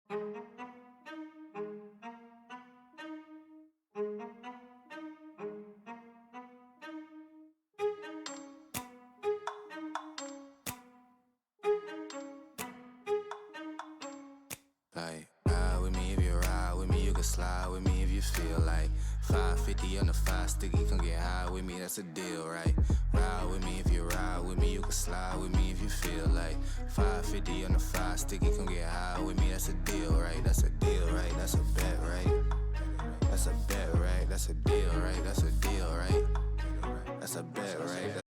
Like, ride with me if you ride with me, you can slide with me if you feel like 550 on the 5 sticky, come get high with me, that's a deal, right? Ride with me if you ride with me, you can slide with me if you feel like 550 on the 5 sticky, come get high with me, that's a deal, right? That's a deal, right? That's a bet, right? That's a bet, right? That's a deal, right? That's a deal, right? That's a bet, right?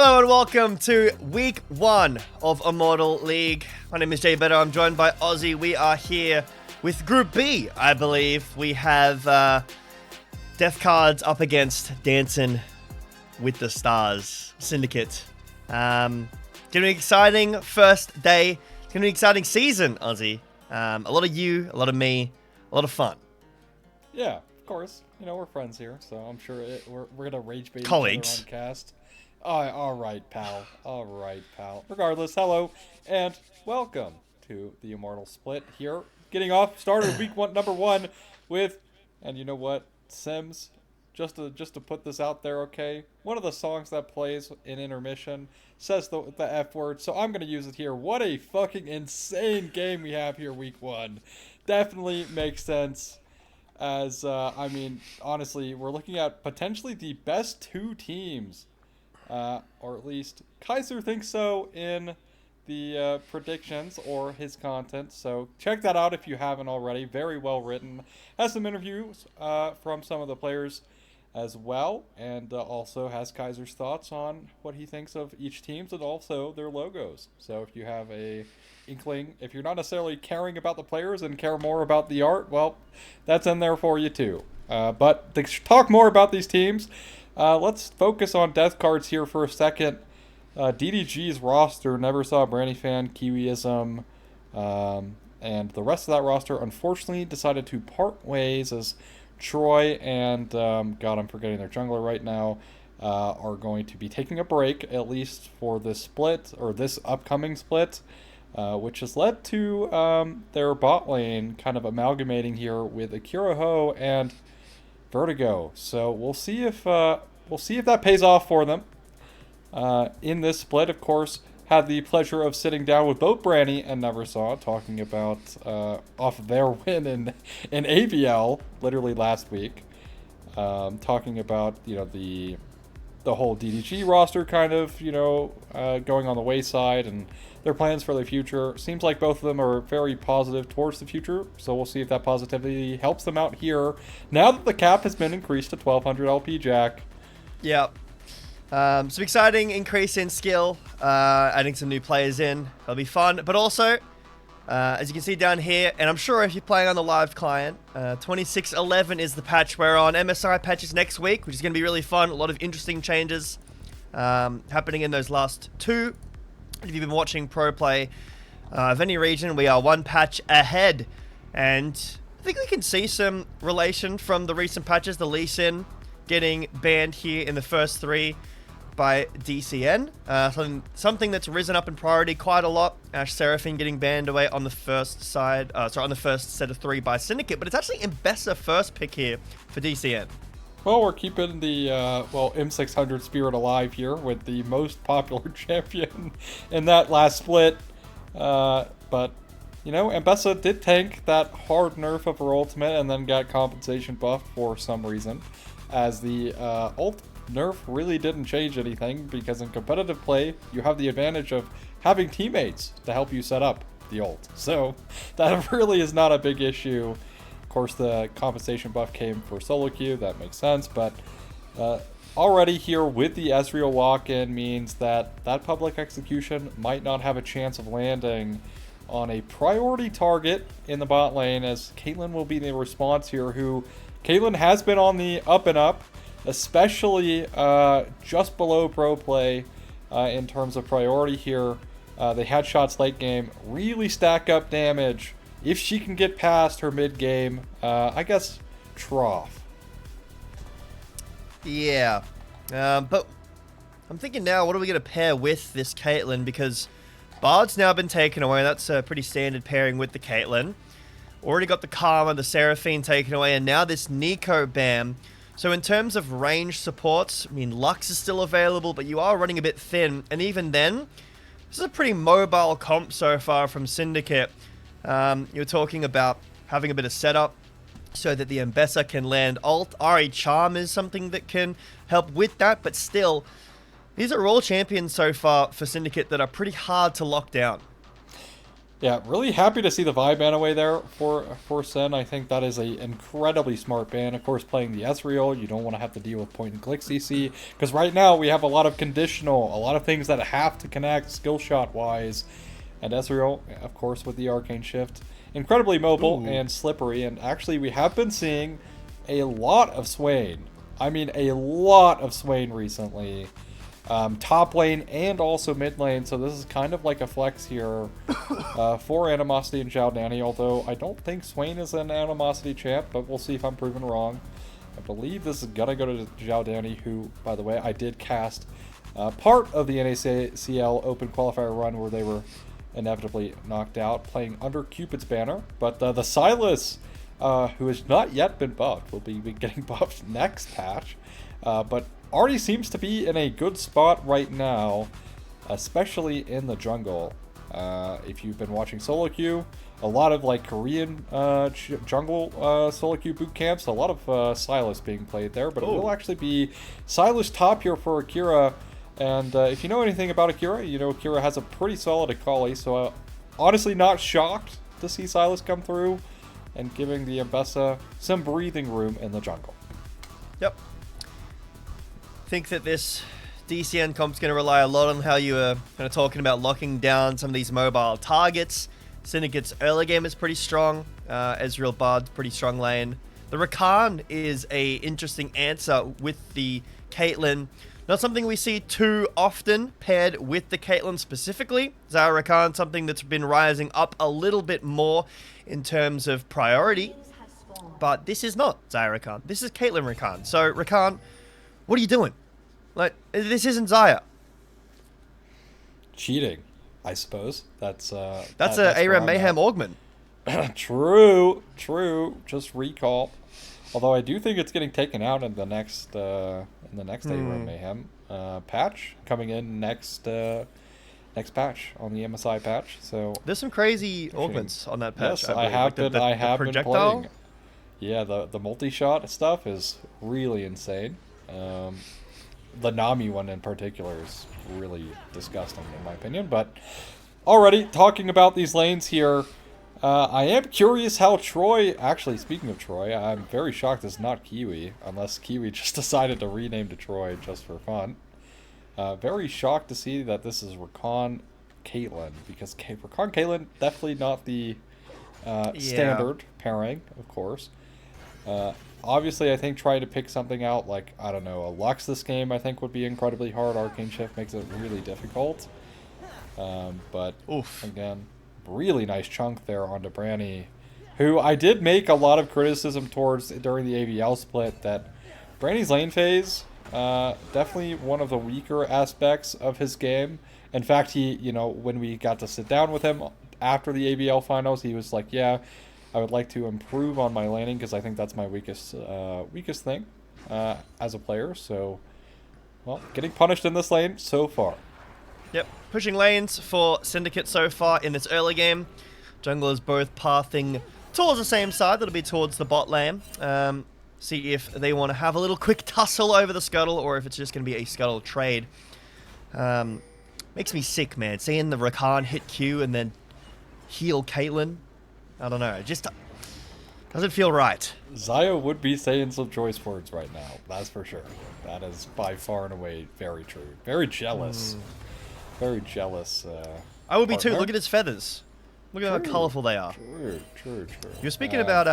Hello and welcome to week 1 of Immortal League. My name is Jay Better. I'm joined by Ozzy. We are here with Group B, I believe. We have Death Cards up against Dansyn with the Stars Syndicate. Gonna be an exciting first day. It's gonna be an exciting season, Ozzy. A lot of you, a lot of me, a lot of fun. Yeah, of course. You know, we're friends here, so I'm sure we're gonna rage bait Colleagues. each other on cast. All right, pal. All right, pal. Regardless, hello and welcome to the Immortal Split here. Getting off, started week number one with, and you know what, Sims, just to put this out there, okay? One of the songs that plays in intermission says the F word, so I'm gonna use it here. What a fucking insane game we have here, week 1. Definitely makes sense. As I mean, honestly, we're looking at potentially the best 2 teams. Or at least Kaiser thinks so in the predictions or his content. So check that out if you haven't already. Very well written. Has some interviews from some of the players as well. And also has Kaiser's thoughts on what he thinks of each teams and also their logos. So if you have a inkling, if you're not necessarily caring about the players and care more about the art, well, that's in there for you too. But to talk more about these teams, let's focus on Death Cards here for a second. DDG's roster never saw Brandy Fan, Kiwiism, and the rest of that roster unfortunately decided to part ways as Troy and, God, I'm forgetting their jungler right now, are going to be taking a break, at least for this split, or this upcoming split, which has led to their bot lane kind of amalgamating here with Akira Ho and Vertigo. So we'll see if that pays off for them. In this split, of course, had the pleasure of sitting down with both Branny and Neversaw, talking about off of their win in AVL literally last week. Talking about the whole DDG roster kind of going on the wayside and their plans for the future. Seems like both of them are very positive towards the future, so we'll see if that positivity helps them out here now that the cap has been increased to 1200 LP Jack. Yep. Some exciting increase in skill, adding some new players in. That'll be fun, but also, as you can see down here, and I'm sure if you're playing on the live client, 26.11 is the patch we're on. MSI patches next week, which is going to be really fun. A lot of interesting changes happening in those last 2. If you've been watching Pro Play of any region, we are 1 patch ahead. And I think we can see some relation from the recent patches. The Lee Sin getting banned here in the first 3 by DCN. Something that's risen up in priority quite a lot. Ash Seraphine getting banned away on the first side, on the first set of 3 by Syndicate. But it's actually Imbessa first pick here for DCN. Well, we're keeping the M600 spirit alive here with the most popular champion in that last split. But, Imbessa did tank that hard nerf of her ultimate and then got compensation buffed for some reason. As the ult nerf really didn't change anything, because in competitive play, you have the advantage of having teammates to help you set up the ult. So that really is not a big issue. Of course, the compensation buff came for solo queue. That makes sense, but already here with the Ezreal lock-in means that public execution might not have a chance of landing on a priority target in the bot lane, as Caitlyn will be the response here, who Caitlyn has been on the up and up, especially just below pro play in terms of priority here. They had shots late game, really stack up damage if she can get past her mid game, I guess, trough. Yeah, but I'm thinking now, what are we going to pair with this Caitlyn? Because Bard's now been taken away. That's a pretty standard pairing with the Caitlyn. Already got the Karma, the Seraphine taken away, and now this Nico ban. So in terms of range supports, I mean, Lux is still available, but you are running a bit thin. And even then, this is a pretty mobile comp so far from Syndicate. You're talking about having a bit of setup so that the Ambessa can land ult. RA Charm is something that can help with that, but still, these are all champions so far for Syndicate that are pretty hard to lock down. Yeah, really happy to see the Vi ban away there for Sen. I think that is a incredibly smart ban. Of course, playing the Ezreal, you don't want to have to deal with point-and-click CC, because right now we have a lot of conditional, a lot of things that have to connect skill shot-wise. And Ezreal, of course, with the Arcane Shift, incredibly mobile and slippery. And actually, we have been seeing a lot of Swain. I mean, a lot of Swain recently. Top lane and also mid lane, so this is kind of like a flex here for Animosity and Zhao Danny, although I don't think Swain is an Animosity champ, but we'll see if I'm proven wrong. I believe this is gonna go to Zhao Danny, who, by the way, I did cast part of the NACL Open Qualifier run where they were inevitably knocked out, playing under Cupid's banner, but the Sylas, who has not yet been buffed, will be getting buffed next patch, but already seems to be in a good spot right now, especially in the jungle. If you've been watching solo queue, a lot of like Korean jungle solo queue boot camps, a lot of Sylas being played there, but it will actually be Sylas top here for Akira. And if you know anything about Akira, you know Akira has a pretty solid Akali, so honestly not shocked to see Sylas come through and giving the Ambessa some breathing room in the jungle. Yep. Think that this DCN comp's going to rely a lot on how you are kind of talking about locking down some of these mobile targets. Syndicate's early game is pretty strong. Ezreal Bard's pretty strong lane. The Rakan is a interesting answer with the Caitlyn. Not something we see too often paired with the Caitlyn specifically. Xayah Rakan, something that's been rising up a little bit more in terms of priority. But this is not Xayah Rakan. This is Caitlyn Rakan. So Rakan, what are you doing? Like, this isn't Xayah. Cheating, I suppose. That's a ARAM Mayhem Augment. True. Just recall. Although I do think it's getting taken out in the next ARAM Mayhem patch coming in next patch on the MSI patch. So there's some crazy augments on that patch. Yes, I have been playing. Yeah, the multi-shot stuff is really insane. The Nami one in particular is really disgusting in my opinion. But already talking about these lanes here, I am curious how Troy, actually speaking of Troy, I'm very shocked it's not Kiwi, unless Kiwi just decided to rename to Troy just for fun. Very shocked to see that this is Rakan Caitlyn, because Rakan Caitlyn, definitely not the standard pairing, of course. Obviously, I think trying to pick something out like, I don't know, a Lux this game I think would be incredibly hard. Arcane Shift makes it really difficult. But again, really nice chunk there onto Branny, who I did make a lot of criticism towards during the AVL split, that Branny's lane phase, definitely one of the weaker aspects of his game. In fact, he, when we got to sit down with him after the AVL finals, he was like, yeah, I would like to improve on my laning because I think that's my weakest thing as a player. So, well, getting punished in this lane so far. Yep, pushing lanes for Syndicate so far in this early game. Junglers both pathing towards the same side. That'll be towards the bot lane. See if they want to have a little quick tussle over the scuttle or if it's just going to be a scuttle trade. Makes me sick, man. Seeing the Rakan hit Q and then heal Caitlyn. I don't know. It just doesn't feel right. Xayah would be saying some choice words right now. That's for sure. That is by far and away very true. Very jealous. Very jealous. I would be too. Look at his feathers. Look at how colorful they are. True. You're speaking about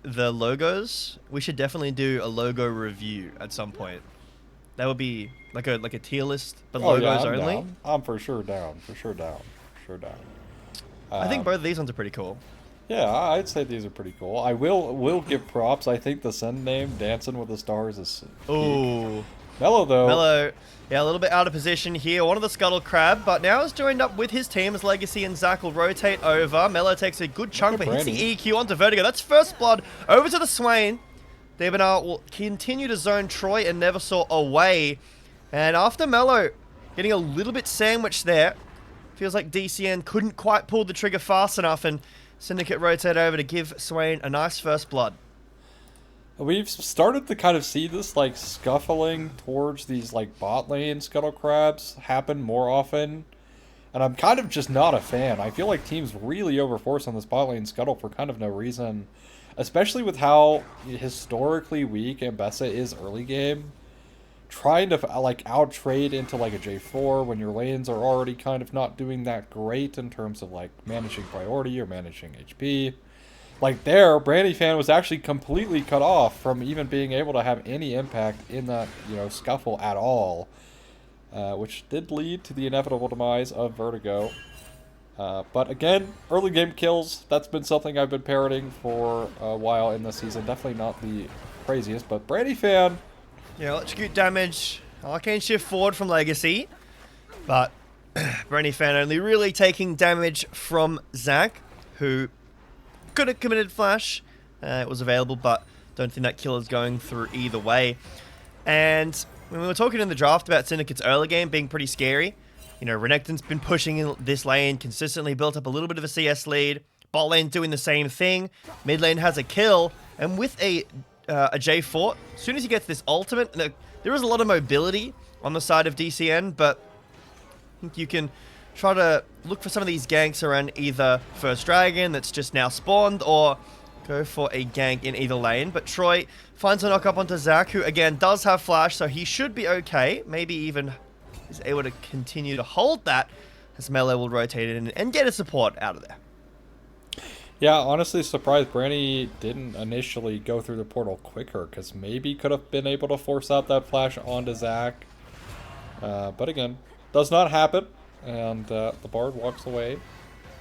the logos. We should definitely do a logo review at some point. That would be like a tier list, but logos only. Down. I'm for sure down. I think both of these ones are pretty cool. Yeah, I'd say these are pretty cool. I will give props. I think the send name, Dansyn with the Stars, is Ooh. Mellow, though. Mellow. Yeah, a little bit out of position here. One of the Scuttle Crab, but now is joined up with his team as Legacy and Zac will rotate over. Mellow takes a good chunk, but hits the EQ onto Vertigo. That's first blood over to the Swain. Debanar will continue to zone Troy and never saw away. And after Mello getting a little bit sandwiched there, feels like DCN couldn't quite pull the trigger fast enough, and Syndicate rotate over to give Swain a nice first blood. We've started to kind of see this, like, scuffling towards these, like, bot lane scuttle crabs happen more often. And I'm kind of just not a fan. I feel like teams really overforce on this bot lane scuttle for kind of no reason. Especially with how historically weak Ambessa is early game. Trying to, like, out-trade into, like, a J4 when your lanes are already kind of not doing that great in terms of, like, managing priority or managing HP. Like, there, Brandy Fan was actually completely cut off from even being able to have any impact in that, you know, scuffle at all. Which did lead to the inevitable demise of Vertigo. But again, early game kills, that's been something I've been parroting for a while in this season. Definitely not the craziest, but Brandy Fan... Yeah, electrocute damage, arcane shift forward from Legacy, but Brandy Fan only really taking damage from Zach, who could have committed flash. It was available, but don't think that kill is going through either way. And when we were talking in the draft about Syndicate's early game being pretty scary, you know, Renekton's been pushing in this lane, consistently built up a little bit of a CS lead. Bot lane doing the same thing. Mid lane has a kill, and with a J4, as soon as he gets this ultimate, there is a lot of mobility on the side of DCN, but I think you can try to look for some of these ganks around either First Dragon that's just now spawned, or go for a gank in either lane. But Troy finds a knock up onto Zach, who again does have flash, so he should be okay. Maybe even is able to continue to hold that as Melee will rotate in and get a support out of there. Yeah, honestly surprised Brandy didn't initially go through the portal quicker, because maybe could have been able to force out that flash onto Zach. But again, does not happen, and the Bard walks away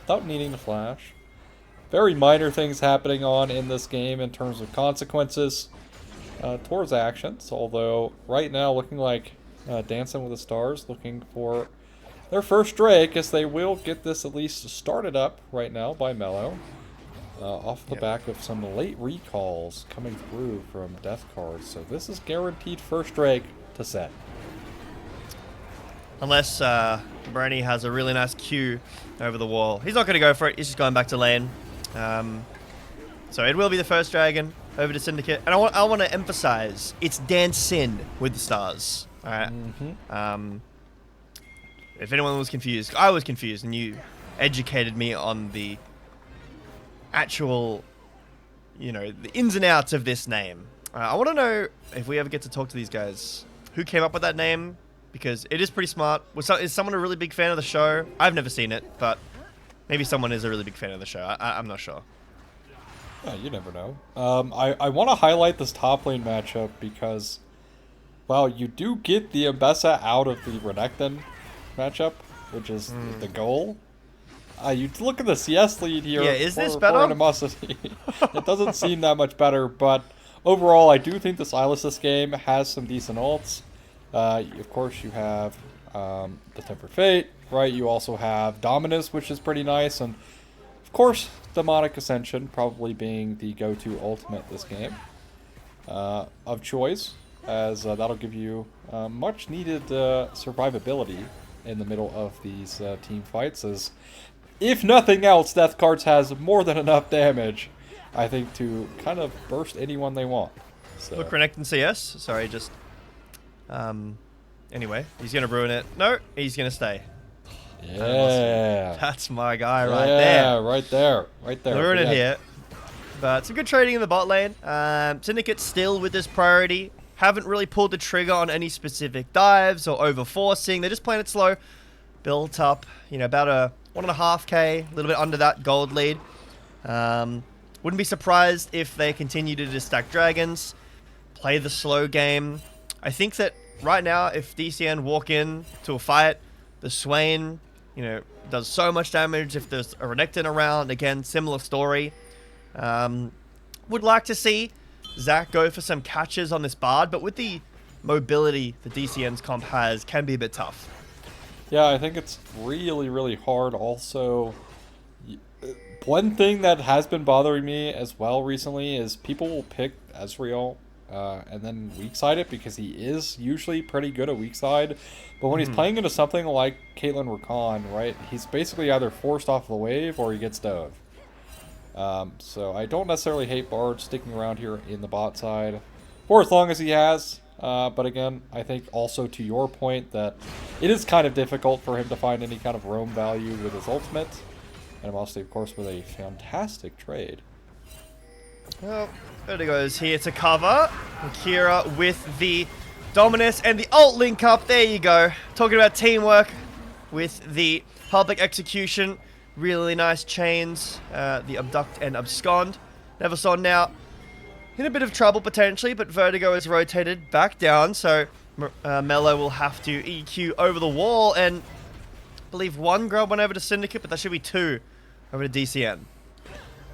without needing the flash. Very minor things happening on in this game in terms of consequences towards actions, although right now looking like Dansyn with the Stars looking for their first Drake, as they will get this at least started up right now by Mello. Off the back of some late recalls coming through from Death Cards. So this is guaranteed first Drake to set. Unless Brandy has a really nice Q over the wall. He's not going to go for it. He's just going back to lane. So it will be the first dragon over to Syndicate. And I want to emphasize, it's Dansyn with the stars. All right. If anyone was confused, I was confused, and you educated me on the actual, you know, the ins and outs of this name. I want to know if we ever get to talk to these guys, who came up with that name, because it is pretty smart. Is someone a really big fan of the show? I've never seen it, but maybe someone is a really big fan of the show. I'm not sure. Yeah, you never know. I want to highlight this top lane matchup because, well, you do get the Ambessa out of the Renekton matchup, which is the goal. You look at the CS lead here. Yeah, is this better? Animosity. It doesn't seem that much better, but overall, I do think this Sylas game has some decent ults. Of course, you have the Tempered Fate, right? You also have Dominus, which is pretty nice, and of course, Demonic Ascension probably being the go-to ultimate this game of choice, as that'll give you much-needed survivability in the middle of these team fights, as if nothing else, Death Cards has more than enough damage, I think, to kind of burst anyone they want. So. Look, Renekton CS. Sorry, just... Anyway, he's going to ruin it. No, he's going to stay. Yeah. That's my guy right there. Yeah, right there. Right there. Ruin it here. But some good trading in the bot lane. Syndicate still with this priority. Haven't really pulled the trigger on any specific dives or overforcing. They're just playing it slow. Built up, you know, about a 1.5k, a little bit under that gold lead. Wouldn't be surprised if they continue to just stack dragons, play the slow game. I think that right now, if DCN walk in to a fight, the Swain, you know, does so much damage. If there's a Renekton around, again, similar story. Would like to see Zach go for some catches on this Bard, but with the mobility the DCN's comp has, can be a bit tough. Yeah, I think it's really, really hard. Also, one thing that has been bothering me as well recently is people will pick Ezreal and then weak side it, because he is usually pretty good at weak side. But when he's playing into something like Caitlyn Rakan, right, he's basically either forced off the wave or he gets dove. So I don't necessarily hate Bard sticking around here in the bot side for as long as he has. But again, I think also to your point that it is kind of difficult for him to find any kind of roam value with his ultimate. And mostly, of course, with a fantastic trade. Well, Vertigo is here to cover. Kira with the Dominus and the ult link up. There you go. Talking about teamwork with the public execution. Really nice chains. The abduct and abscond. Never saw now. In a bit of trouble potentially, but Vertigo is rotated back down. So Mello will have to EQ over the wall. And I believe one grab went over to Syndicate, but that should be two over to DCN.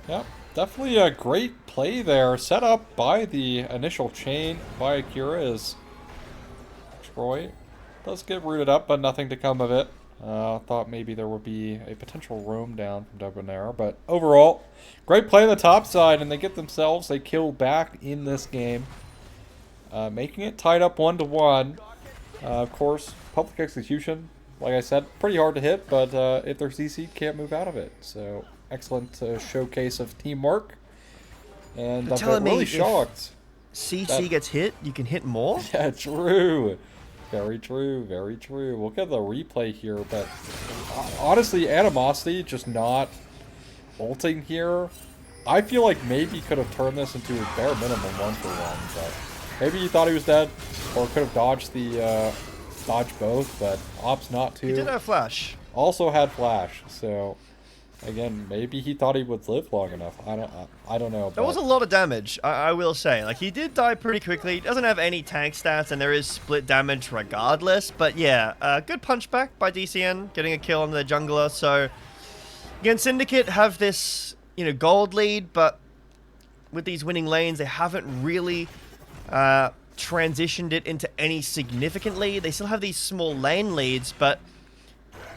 Yep. Definitely a great play there, set up by the initial chain by Akira as Troy does get rooted up, but nothing to come of it. Thought maybe there would be a potential roam down from Debonair, but overall, great play on the top side, and they get themselves a kill back in this game, making it tied up 1-1. Of course, public execution, like I said, pretty hard to hit, but if they're CC, can't move out of it. So excellent showcase of teamwork, and I'm really shocked. CC gets hit, you can hit more? Yeah, true. Very true, very true. We'll get the replay here, but honestly, Animosity just not ulting here. I feel like maybe could have turned this into a bare minimum 1-for-1, but maybe he thought he was dead, or could have dodged the dodged both, but opts not to. He did have flash. Also had flash, so again, maybe he thought he would live long enough. I don't know. There was a lot of damage, I will say. Like, he did die pretty quickly. He doesn't have any tank stats, and there is split damage regardless. But yeah, good punchback by DCN, getting a kill on the jungler. So, again, Syndicate have this, gold lead, but with these winning lanes, they haven't really transitioned it into any significant lead. They still have these small lane leads, but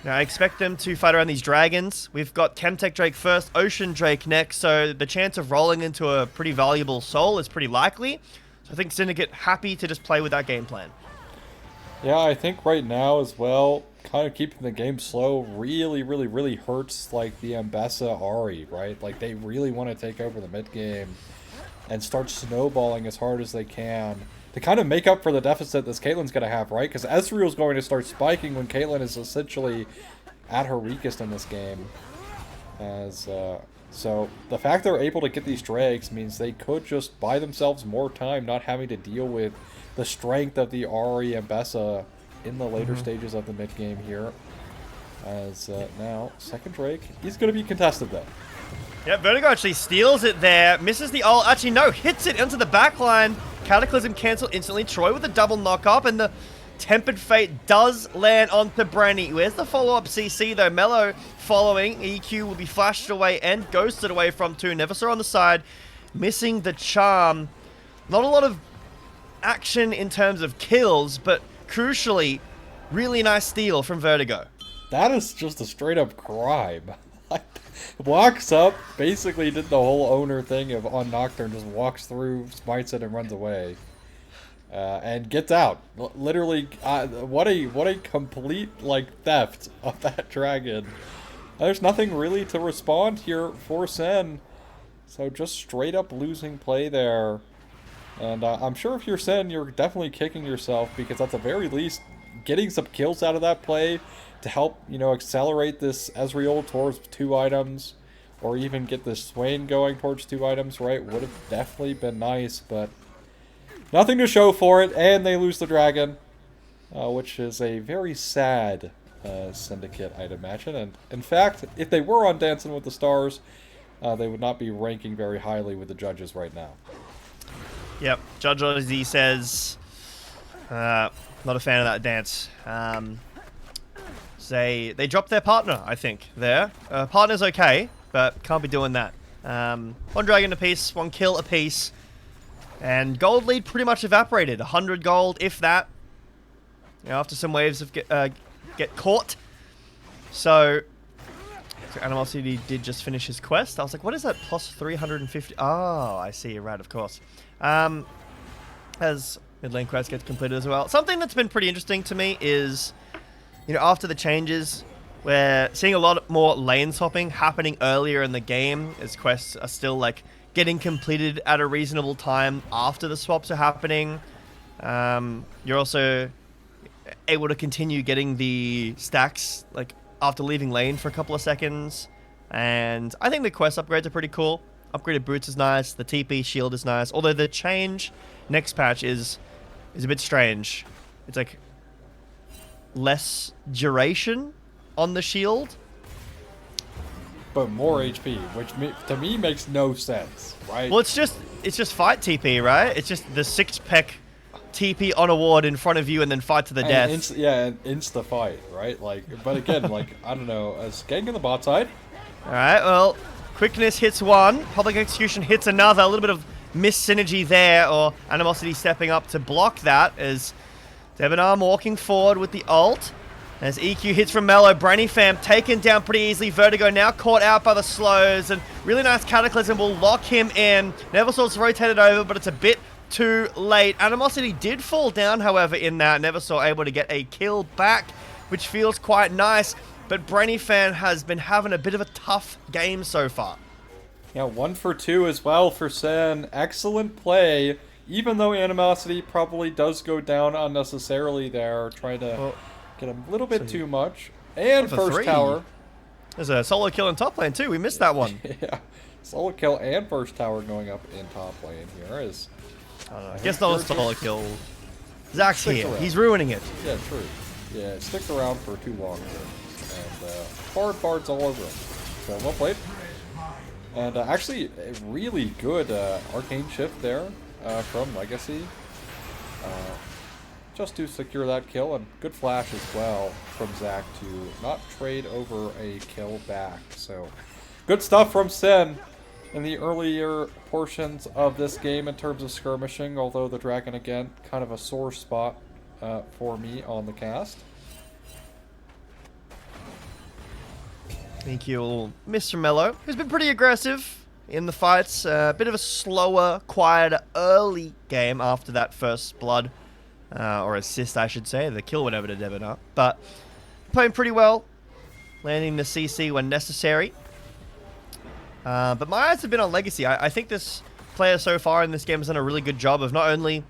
now, I expect them to fight around these dragons. We've got Chemtech Drake first, Ocean Drake next, so the chance of rolling into a pretty valuable soul is pretty likely. So I think Syndicate happy to just play with that game plan. Yeah, I think right now as well, kind of keeping the game slow really hurts like the Ambessa Ahri, right? Like they really want to take over the mid game and start snowballing as hard as they can to kind of make up for the deficit this Caitlyn's going to have, right? Because Ezreal's going to start spiking when Caitlyn is essentially at her weakest in this game. So the fact they're able to get these Drakes means they could just buy themselves more time, not having to deal with the strength of the Ahri and Bessa in the later stages of the mid game here. Now, second Drake, he's going to be contested though. Yeah, Vertigo actually steals it there, misses the ult, actually no, hits it into the back line. Cataclysm cancel instantly. Troy with a double knock up, and the Tempered Fate does land onto Branny. Where's the follow-up CC though? Mello following. EQ will be flashed away and ghosted away from two. Never saw on the side. Missing the charm. Not a lot of action in terms of kills, but crucially, really nice steal from Vertigo. That is just a straight up crime. Walks up, basically did the whole owner thing of on Nocturne, just walks through, smites it, and runs away. And gets out. Literally, what a complete, theft of that dragon. There's nothing really to respond here for Sen. So just straight up losing play there. And I'm sure if you're Sen, you're definitely kicking yourself, because at the very least, getting some kills out of that play to help, accelerate this Ezreal towards 2 items, or even get this Swain going towards 2 items, right, would have definitely been nice, but nothing to show for it, and they lose the dragon, which is a very sad Syndicate, I'd imagine. And in fact, if they were on Dancing with the Stars, they would not be ranking very highly with the judges right now. Yep, Judge Ozzy says, not a fan of that dance. They dropped their partner, I think, there. Partner's okay, but can't be doing that. 1 dragon apiece, 1 kill apiece. And gold lead pretty much evaporated. 100 gold, if that. After some waves of get caught. So Animosity did just finish his quest. I was like, what is that? Plus 350. Oh, I see. Right, of course. as mid lane quest gets completed as well. Something that's been pretty interesting to me is, after the changes, we're seeing a lot more lane swapping happening earlier in the game as quests are still like getting completed at a reasonable time after the swaps are happening. You're also able to continue getting the stacks like after leaving lane for a couple of seconds. And I think the quest upgrades are pretty cool. Upgraded boots is nice. The TP shield is nice. Although the change next patch is a bit strange. It's like less duration on the shield, but more HP, which to me makes no sense, right? Well, it's just fight TP, right? It's just the 6-peck TP on a ward in front of you and then fight to the death. And insta fight, right? Like, but again, like, I don't know, gank on the bot side. All right, well, quickness hits one, public execution hits another. A little bit of missed synergy there, or Animosity stepping up to block that as Devanarm walking forward with the ult. As EQ hits from Mellow, Brainy Fam taken down pretty easily. Vertigo now caught out by the slows, and really nice Cataclysm will lock him in. Neversoul's rotated over, but it's a bit too late. Animosity did fall down, however, in that. Neversoul able to get a kill back, which feels quite nice. But Brainy Fan has been having a bit of a tough game so far. Yeah, 1 for 2 as well for Sen. Excellent play, even though Animosity probably does go down unnecessarily there, trying to get a little bit too much. And first tower. There's a solo kill in top lane too. We missed that one. Yeah, solo kill and first tower going up in top lane here is... I guess not a solo kill. Zach's here. He's ruining it. Yeah, true. Yeah, it sticks around for too long here. And bards all over him. So well played. And actually, a really good arcane shift there from Legacy. Just to secure that kill, and good flash as well from Zach to not trade over a kill back. So good stuff from Sen in the earlier portions of this game in terms of skirmishing, although the dragon, again, kind of a sore spot for me on the cast. Thank you, Mr. Mello, who's been pretty aggressive in the fights. A bit of a slower, quieter early game after that first blood, or assist, I should say. The kill went over to Devanarm, but playing pretty well, landing the CC when necessary. But my eyes have been on Legacy. I think this player so far in this game has done a really good job of not only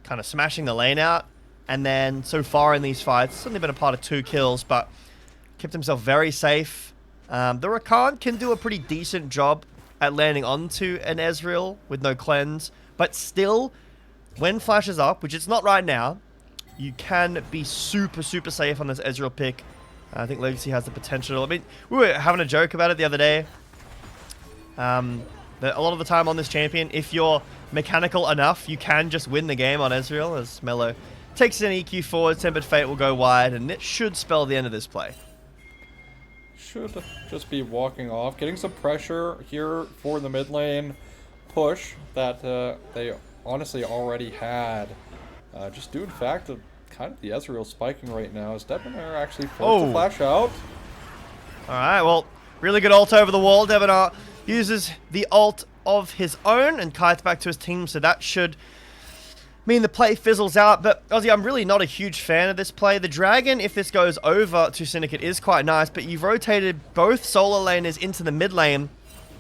kind of smashing the lane out, and then so far in these fights, it's only been a part of 2 kills, but kept himself very safe. The Rakan can do a pretty decent job at landing onto an Ezreal with no cleanse, but still, when flash is up, which it's not right now, you can be super, super safe on this Ezreal pick. I think Legacy has the potential. I mean, we were having a joke about it the other day. That a lot of the time on this champion, if you're mechanical enough, you can just win the game on Ezreal, as Mello takes an EQ forward, Tempered Fate will go wide, and it should spell the end of this play. Should just be walking off, getting some pressure here for the mid lane push that they honestly already had. Just due to the fact of kind of the Ezreal spiking right now, is Devanarm actually forced to flash out? Alright, well, really good ult over the wall. Devanarm uses the ult of his own and kites back to his team, so that should mean the play fizzles out. But Ozzy, I'm really not a huge fan of this play. The dragon, if this goes over to Syndicate, is quite nice, but you've rotated both solo laners into the mid lane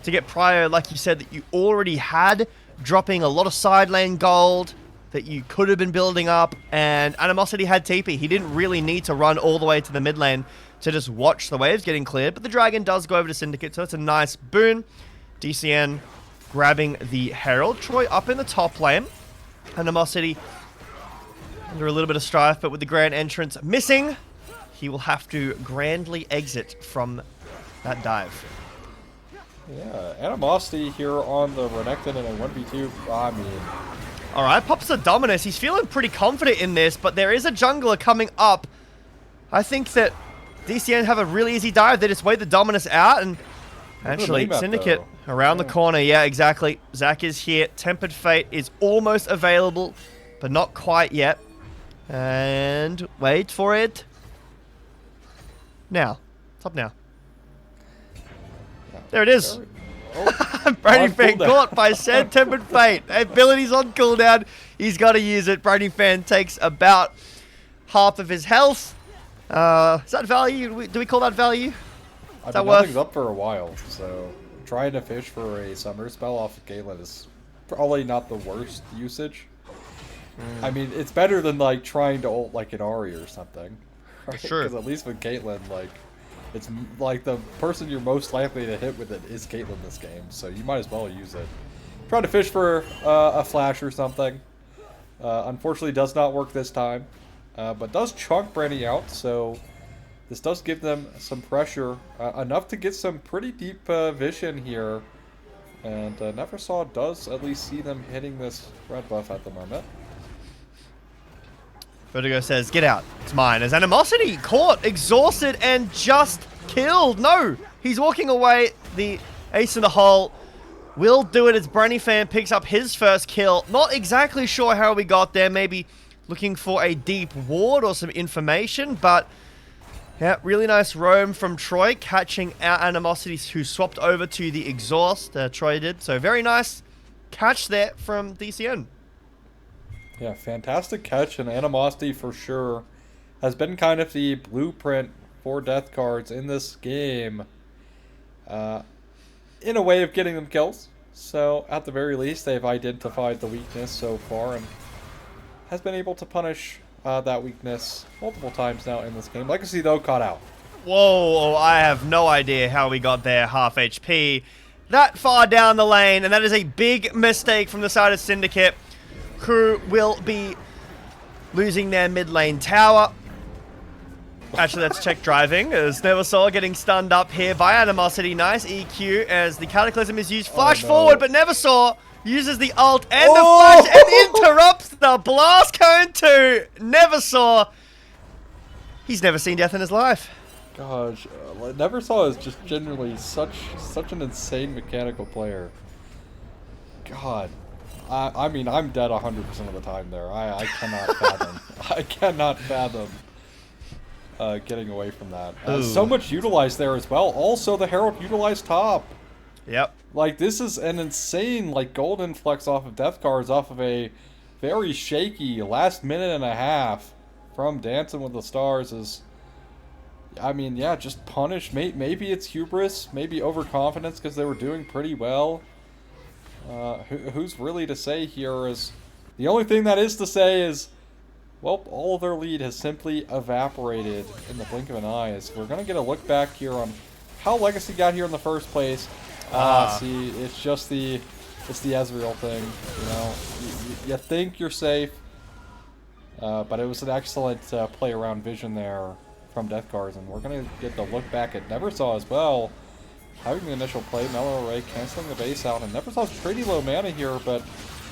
to get prior, like you said, that you already had, dropping a lot of side lane gold that you could have been building up, and Animosity had TP. He didn't really need to run all the way to the mid lane to just watch the waves getting cleared, but the dragon does go over to Syndicate, so it's a nice boon. DCN grabbing the Herald. Troy up in the top lane. Animosity under a little bit of strife, but with the grand entrance missing, he will have to grandly exit from that dive. Yeah, Animosity here on the Renekton in a 1v2. I mean... Alright, pops the Dominus. He's feeling pretty confident in this, but there is a jungler coming up. I think that DCN have a really easy dive. They just wait the Dominus out, and actually, Syndicate around the corner. Yeah, exactly. Zach is here. Tempered Fate is almost available, but not quite yet. And wait for it. Now. Top now. There it is. Brony On Fan cooldown. caught by Sand Tempered Fate. Ability's on cooldown. He's got to use it. Brony Fan takes about half of his health. Is that value? Do we call that value? I that mean, worth- nothing's up for a while, so trying to fish for a summer spell off of Caitlyn is probably not the worst usage. I mean, it's better than like trying to ult like an Ari or something. Right? Sure. Because at least with Caitlyn, like, it's like the person you're most likely to hit with it is Caitlyn this game, so you might as well use it. Try to fish for a flash or something. Unfortunately, does not work this time, but does chunk Brandy out, so this does give them some pressure, enough to get some pretty deep vision here. And Neversaw does at least see them hitting this red buff at the moment. Vertigo says, get out. It's mine. As Animosity caught, exhausted, and just killed. No, he's walking away. The ace in the hole will do it as Brony Fan picks up his first kill. Not exactly sure how we got there. Maybe looking for a deep ward or some information, but yeah, really nice roam from Troy, catching our Animosities who swapped over to the exhaust. Troy did. So very nice catch there from DCN. Yeah, fantastic catch, and Animosity for sure has been kind of the blueprint for death cards in this game, in a way of getting them kills. So at the very least, they've identified the weakness so far and has been able to punish that weakness multiple times now in this game. Legacy, though, caught out. Whoa, I have no idea how we got there, half HP. That far down the lane, and that is a big mistake from the side of Syndicate, who will be losing their mid lane tower. Actually, let's check driving, as Neversaw getting stunned up here by Animosity. Nice EQ as the Cataclysm is used. Flash forward, but Neversaw uses the ult and the flash and interrupts the blast cone to Neversaw. He's never seen death in his life. Gosh, Neversaw is just genuinely such an insane mechanical player. God. I mean, I'm dead 100% of the time there. I cannot fathom. I cannot fathom getting away from that. So much utilized there as well. Also, the Herald utilized top. Yep. Like, this is an insane, like, gold influx off of death cards off of a very shaky last minute and a half from Dansyn with the Stars is... I mean, yeah, just punish. Maybe it's hubris, maybe overconfidence because they were doing pretty well. Who's really to say here is... The only thing that is to say is, well, all of their lead has simply evaporated in the blink of an eye. As we're going to get a look back here on how Legacy got here in the first place. See, it's just the Ezreal thing, you know. You think you're safe, but it was an excellent play around vision there from Death Cards, and we're going to get the look back at Neversaw as well. Having the initial play, Mellow Array canceling the base out, and Neversaw's pretty low mana here, but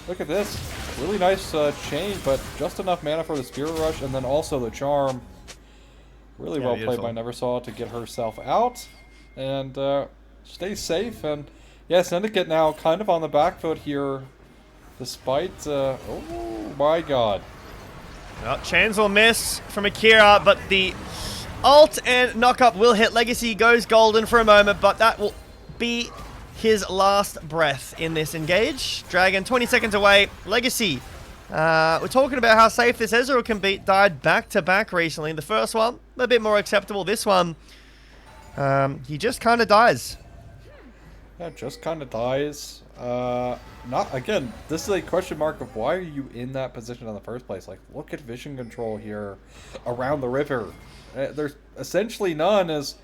look at this. Really nice chain, but just enough mana for the Spirit Rush, and then also the Charm. Really well played by Neversaw to get herself out, and stay safe. And yeah, Syndicate now kind of on the back foot here, despite, oh my god. Well, chains will miss from Akira, but the ult and knock-up will hit. Legacy goes golden for a moment, but that will be his last breath in this engage. Dragon 20 seconds away. Legacy, we're talking about how safe this Ezreal can be. Died back-to-back recently. The first one, a bit more acceptable. This one, he just kind of dies. Yeah, just kind of dies. Not again, this is a question mark of why are you in that position in the first place? Like, look at vision control here around the river. There's essentially none, as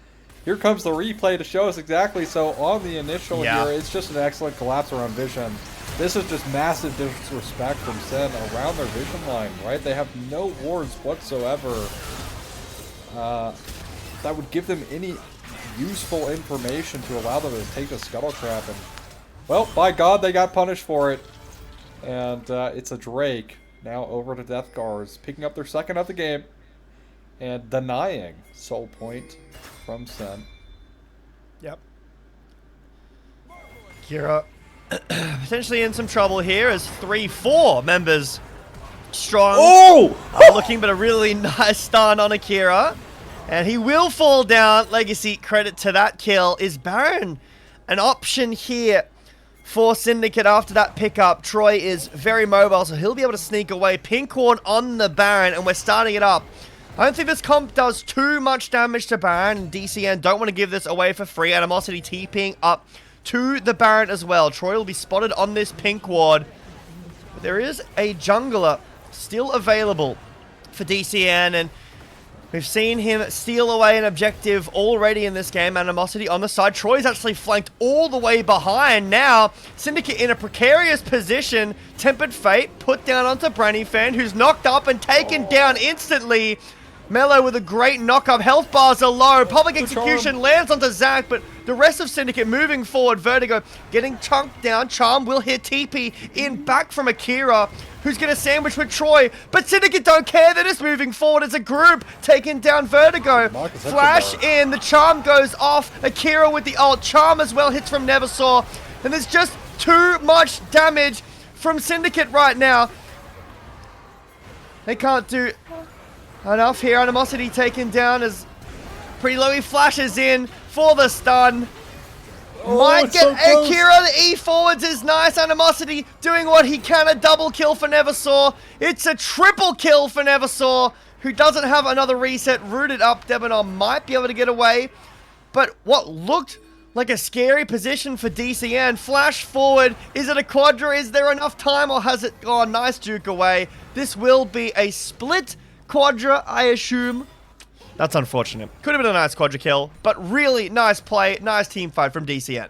here comes the replay to show us exactly. So on the initial here, it's just an excellent collapse around vision. This is just massive disrespect from Sen around their vision line, right? They have no wards whatsoever that would give them any useful information to allow them to take the Scuttle Trap. And, well, by God, they got punished for it. And it's a Drake now over to Death Guards, picking up their second of the game and denying Soul Point from Sen. Yep. Kira potentially in some trouble here as 3-4 members strong. Are looking, but a really nice stun on Akira. And he will fall down. Legacy, credit to that kill. Is Baron an option here for Syndicate after that pickup. Troy is very mobile, so he'll be able to sneak away. Pink Ward on the Baron, and we're starting it up. I don't think this comp does too much damage to Baron, and DCN don't want to give this away for free. Animosity TPing up to the Baron as well. Troy will be spotted on this Pink Ward. But there is a jungler still available for DCN, and we've seen him steal away an objective already in this game. Animosity on the side. Troy's actually flanked all the way behind. Now, Syndicate in a precarious position. Tempered Fate put down onto Brannyfan, who's knocked up and taken down instantly. Mello with a great knock-up. Health bars are low. Public Execution lands onto Zach, but the rest of Syndicate moving forward. Vertigo getting chunked down. Charm will hit TP in back from Akira, who's going to sandwich with Troy. But Syndicate don't care. They're just moving forward as a group, taking down Vertigo. Flash in. The Charm goes off. Akira with the ult. Charm as well hits from Neversaw. And there's just too much damage from Syndicate right now. They can't do enough here. Animosity taken down as pretty low. He flashes in for the stun. Might get Akira. The E forwards is nice. Animosity doing what he can. A double kill for Neversaw. It's a triple kill for Neversaw, who doesn't have another reset. Rooted up. Debonair might be able to get away. But what looked like a scary position for DCN. Flash forward. Is it a quadra? Is there enough time, or has it gone? Nice juke away. This will be a split quadra, I assume. That's unfortunate. Could have been a nice quadra kill, but really nice play, nice team fight from DCN.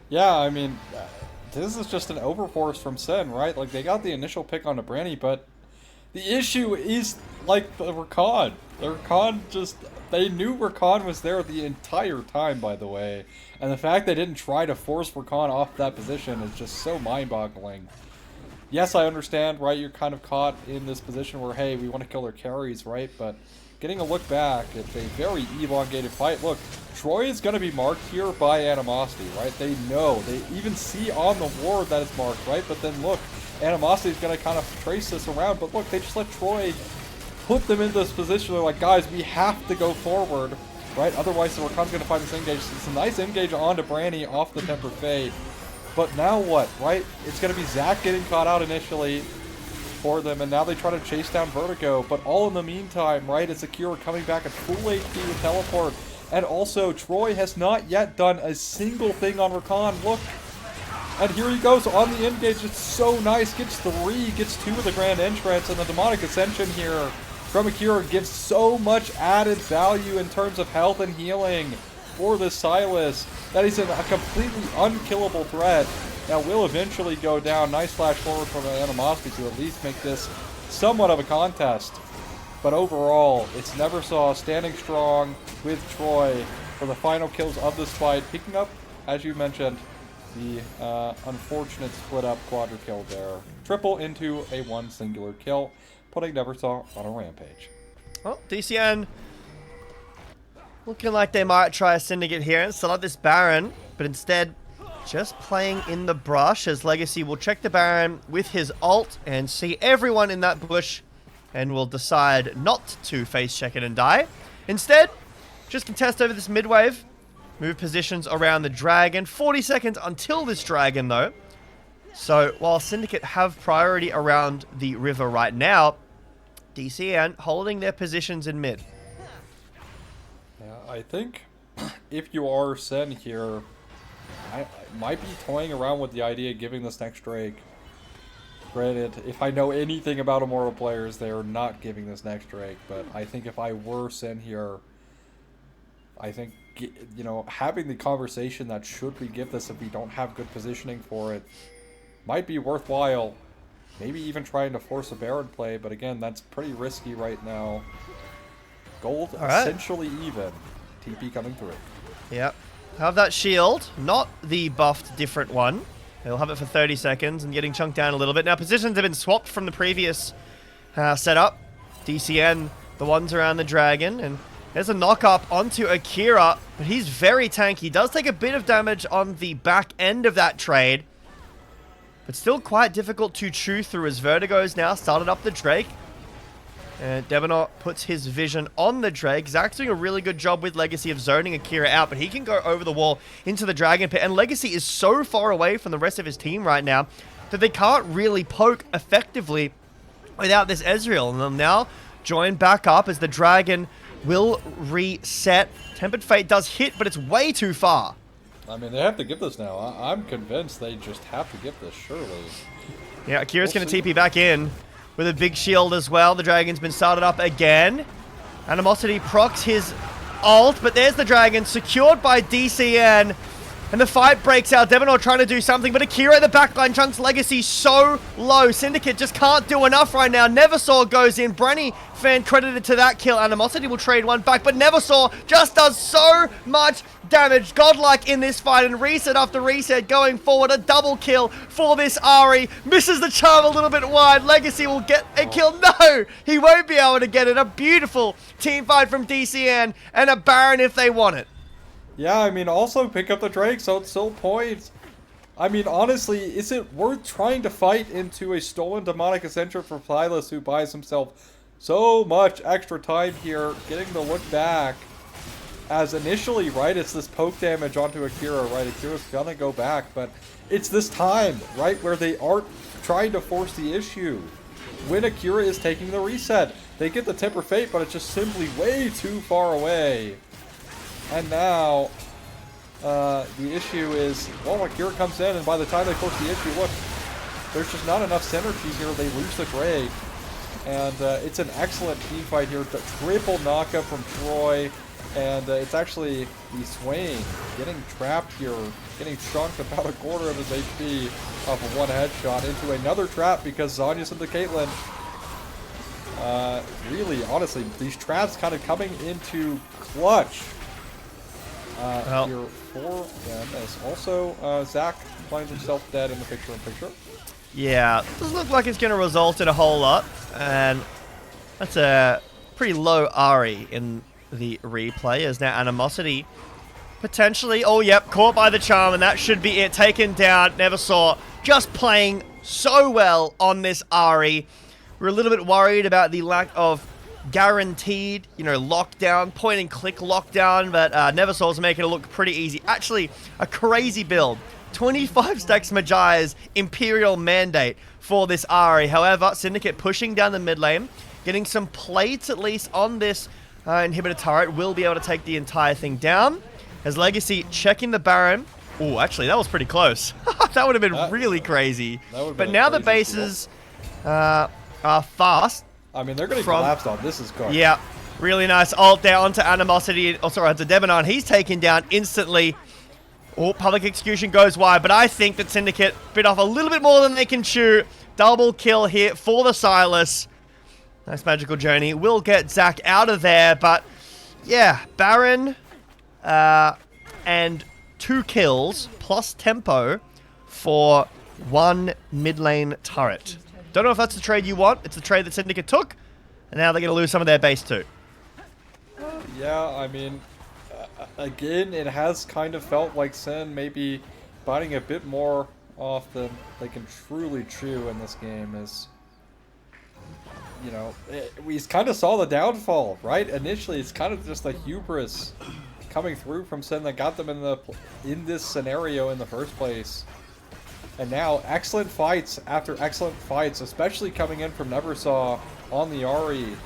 Yeah, I mean, this is just an overforce from Sen, right? Like, they got the initial pick on the Branny, but the issue is, like, the Rakan. The Rakan just... They knew Rakan was there the entire time, by the way. And the fact they didn't try to force Rakan off that position is just so mind-boggling. Yes, I understand, right? You're kind of caught in this position where, hey, we want to kill their carries, right? But getting a look back, it's a very elongated fight. Look, Troy is going to be marked here by Animosity, right? They know. They even see on the ward that it's marked, right? But then look, Animosity is going to kind of trace this around. But look, they just let Troy put them in this position. They're like, guys, we have to go forward, right? Otherwise, the Rakan's going to find this engage. It's a nice engage onto Branny off the Tempered Fate. But now what, right? It's going to be Zach getting caught out initially for them, and now they try to chase down Vertigo. But all in the meantime, right, it's Akira coming back at full HP with teleport. And also, Troy has not yet done a single thing on Rakan. Look. And here he goes on the engage. It's so nice. Gets 3, gets 2 of the Grand Entrance, and the Demonic Ascension here from Akira gives so much added value in terms of health and healing for this Silas that he's a completely unkillable threat that will eventually go down. Nice flash forward from Animosity to at least make this somewhat of a contest. But overall, it's Neversaw standing strong with Troy for the final kills of this fight, picking up, as you mentioned, the unfortunate split up quadra kill there. Triple into a 1 singular kill, putting Neversaw on a rampage. Well, DCN looking like they might try a Syndicate here and select this Baron, but instead just playing in the brush, as Legacy will check the Baron with his ult and see everyone in that bush and will decide not to face check it and die. Instead, just contest over this mid wave, move positions around the dragon. 40 seconds until this dragon though. So while Syndicate have priority around the river right now, DCN holding their positions in mid. Yeah, I think if you are Sen here, I might be toying around with the idea of giving this next Drake. Granted, if I know anything about Immortal players, they are not giving this next Drake. But I think if I were Sen here, I think, you know, having the conversation that should we give this if we don't have good positioning for it might be worthwhile. Maybe even trying to force a Baron play, but again, that's pretty risky right now. Gold essentially even. TP coming through. Yep. Have that shield, not the buffed different one. They'll have it for 30 seconds and getting chunked down a little bit. Now, positions have been swapped from the previous setup. DCN, the ones around the dragon, and there's a knock-up onto Akira, but he's very tanky. He does take a bit of damage on the back end of that trade, but still quite difficult to chew through as Vertigo's now started up the Drake. And Debonair puts his vision on the Drake. Zach's doing a really good job with Legacy of zoning Akira out, but he can go over the wall into the Dragon Pit. And Legacy is so far away from the rest of his team right now that they can't really poke effectively without this Ezreal. And they'll now join back up as the Dragon will reset. Tempered Fate does hit, but it's way too far. I mean, they have to give this now. I'm convinced they just have to give this, surely. Yeah, Akira's going to TP back in with a big shield as well. The Dragon's been started up again. Animosity procs his ult, but there's the Dragon secured by DCN. And the fight breaks out. Debonair trying to do something, but Akira at the backline chunks Legacy so low. Syndicate just can't do enough right now. Neversaw goes in. Brenny fan credited to that kill. Animosity will trade one back, but Neversaw just does so much damage. Godlike in this fight, and reset after reset going forward. A double kill for this Ahri. Misses the charm a little bit wide. Legacy will get a kill. No, he won't be able to get it. A beautiful team fight from DCN and a Baron if they want it. Yeah, I mean, also pick up the Drake, so it's still points. I mean, honestly, is it worth trying to fight into a stolen Demonic Ascension for Phylas, who buys himself so much extra time here, getting the look back? As initially, right, it's this poke damage onto Akira, right? Akira's gonna go back, but it's this time, right, where they aren't trying to force the issue. When Akira is taking the reset, they get the Temper Fate, but it's just simply way too far away. And now, the issue is, well, Akira comes in, and by the time they force the issue, look, there's just not enough synergy here. They lose the Drake. And it's an excellent team fight here. The triple knockup from Troy. And it's actually the Swain getting trapped here, getting chunked about a quarter of his HP off of one headshot into another trap because Zanya's into Caitlyn. Really, honestly, these traps kind of coming into clutch. Here for them, as also Zach finds himself dead in the picture-in-picture. Yeah, doesn't look like it's going to result in a whole lot, and that's a pretty low Ahri in the replay, as now Animosity potentially, oh yep, caught by the charm, and that should be it, taken down. Neversaw just playing so well on this Ahri. We're a little bit worried about the lack of guaranteed, lockdown, point and click lockdown, but Neversaw's making it look pretty easy. Actually, a crazy build. 25 stacks Magi's Imperial Mandate for this Ahri. However, Syndicate pushing down the mid lane, getting some plates at least on this inhibitor turret, will be able to take the entire thing down. As Legacy checking the Baron. Oh, actually, that was pretty close. That would have been really crarazy. But now the bases are fast. I mean, they're going to collapse on this is garbage. Yeah, really nice ult there onto Animosity. Oh, sorry, onto Debonair. He's taken down instantly. Oh, Public Execution goes wide, but I think that Syndicate bit off a little bit more than they can chew. Double kill here for the Silas. Nice magical journey. Will get Zach out of there, but yeah, Baron and 2 kills plus tempo for 1 mid lane turret. Don't know if that's the trade you want. It's the trade that Syndicate took, and now they're going to lose some of their base too. Yeah, I mean, again, it has kind of felt like Sin maybe biting a bit more off than they can truly chew in this game. Is, we kind of saw the downfall, right? Initially, it's kind of just the hubris coming through from Sin that got them in this scenario in the first place. And now, excellent fights after excellent fights, especially coming in from Neversaw on the Ahri.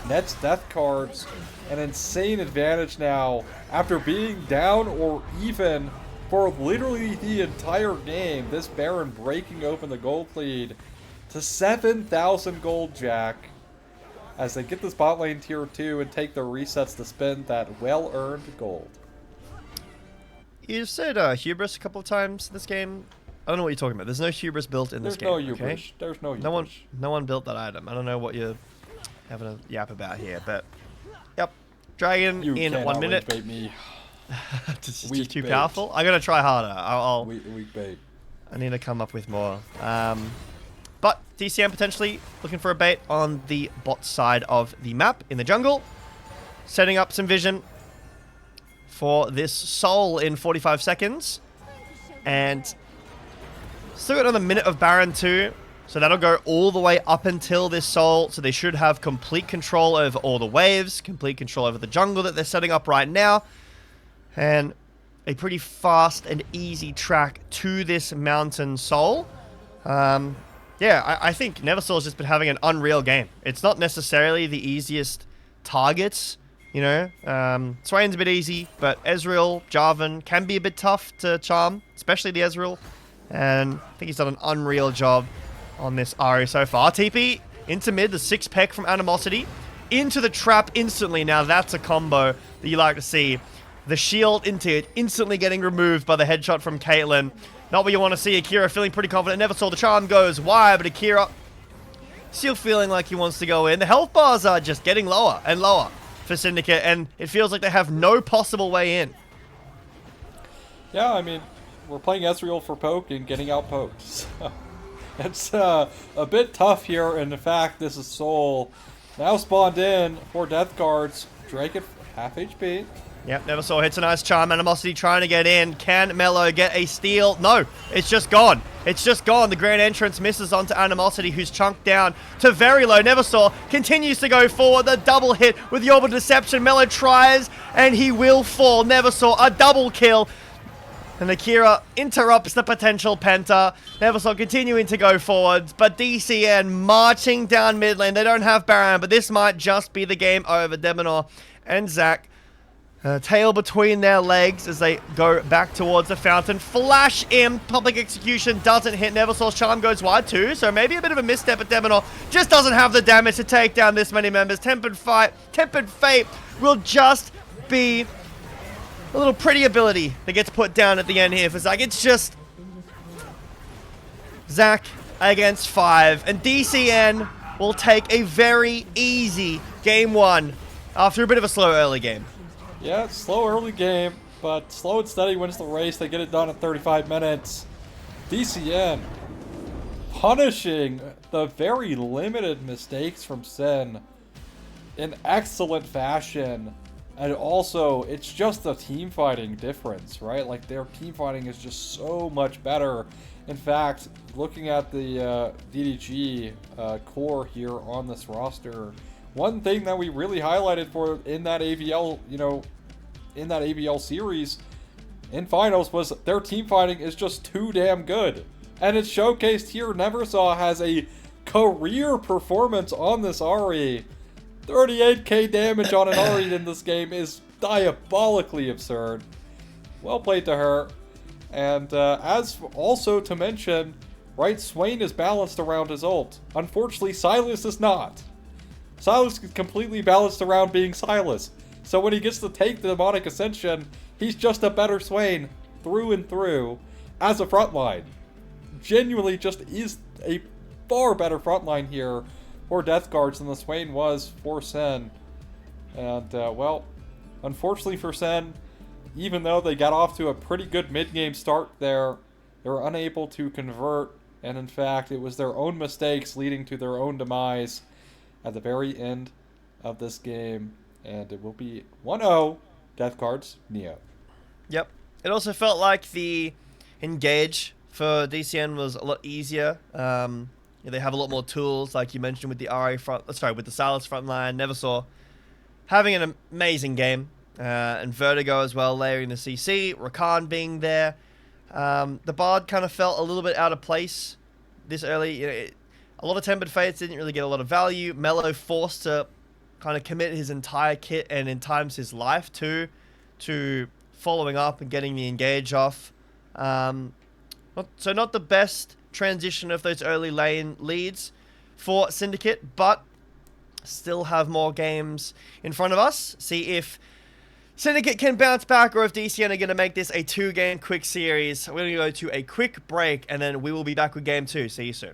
Net's death cards, an insane advantage now after being down or even for literally the entire game. This Baron breaking open the gold lead to 7,000 gold, Jack, as they get this bot lane tier 2 and take the resets to spend that well-earned gold. You said hubris a couple of times in this game. I don't know what you're talking about. There's no hubris built in this game. There's no hubris. Okay? There's no hubris. No one built that item. I don't know what you're having a yap about here, but yep. Dragon in 1 minute. Bait me. Just too powerful. I'm gonna try harder. I'll weak bait. I need to come up with more. But DCM potentially looking for a bait on the bot side of the map in the jungle, setting up some vision for this soul in 45 seconds, and still got another minute of Baron too. So that'll go all the way up until this soul. So they should have complete control over all the waves, complete control over the jungle that they're setting up right now. And a pretty fast and easy track to this mountain soul. Yeah, I think Neversoul's just been having an unreal game. It's not necessarily the easiest targets, you know. Swain's a bit easy, but Ezreal, Jarvan can be a bit tough to charm, especially the Ezreal. And I think he's done an unreal job on this Ahri so far. TP into mid, the 6 peck from Animosity. Into the trap instantly. Now that's a combo that you like to see. The shield into it, instantly getting removed by the headshot from Caitlyn. Not what you want to see. Akira feeling pretty confident. Neversoul, the charm goes wide, but Akira still feeling like he wants to go in. The health bars are just getting lower and lower for Syndicate, and it feels like they have no possible way in. Yeah, I mean, we're playing Ezreal for poke and getting out poked. So it's a bit tough here, and in fact, this is Soul now spawned in for Death Guards. Drake at half HP. Yep, Neversoul hits a nice charm. Animosity trying to get in. Can Mello get a steal? No, it's just gone. It's just gone. The grand entrance misses onto Animosity, who's chunked down to very low. Neversoul continues to go forward. The double hit with the Orbital Deception. Mello tries, and he will fall. Neversoul, a double kill. And Akira interrupts the potential Penta. Neversoul continuing to go forwards, but DCN marching down mid lane. They don't have Baron, but this might just be the game over. Demonor and Zac, tail between their legs as they go back towards the fountain. Flash in. Public Execution doesn't hit. Neversoul's charm goes wide too, so maybe a bit of a misstep, but Demonor just doesn't have the damage to take down this many members. Tempered Fate will just be a little pretty ability that gets put down at the end here for Zac. It's just Zac against 5, and DCN will take a very easy game 1 after a bit of a slow early game. Yeah, slow early game, but slow and steady wins the race. They get it done in 35 minutes. DCN punishing the very limited mistakes from Sen in excellent fashion. And also, it's just the team fighting difference, right? Like, their team fighting is just so much better. In fact, looking at the DDG core here on this roster, one thing that we really highlighted for in that AVL, in that AVL series in finals was their team fighting is just too damn good. And it's showcased here. Neversaw has a career performance on this Ahri. 38k damage on an Ahri in this game is diabolically absurd. Well played to her. And as also to mention, right, Swain is balanced around his ult. Unfortunately, Silas is not. Silas is completely balanced around being Silas. So when he gets to take the Demonic Ascension, he's just a better Swain through and through as a frontline. Genuinely just is a far better frontline here for Death Guards than the Swain was for Sen. And, well, unfortunately for Sen, even though they got off to a pretty good mid-game start there, they were unable to convert. And in fact, it was their own mistakes leading to their own demise at the very end of this game. And it will be 1-0 Death Guards Neo. Yep. It also felt like the engage for DCN was a lot easier. They have a lot more tools, like you mentioned with the with the Silas front line. Neversaw having an amazing game, and Vertigo as well, layering the CC. Rakan being there. The Bard kind of felt a little bit out of place this early. A lot of Tempered Fates didn't really get a lot of value. Mello forced to kind of commit his entire kit and in times his life to following up and getting the engage off. So not the best transition of those early lane leads for Syndicate, but still have more games in front of us. See if Syndicate can bounce back or if DCN are going to make this a 2-game quick series. We're going to go to a quick break and then we will be back with game 2. See you soon.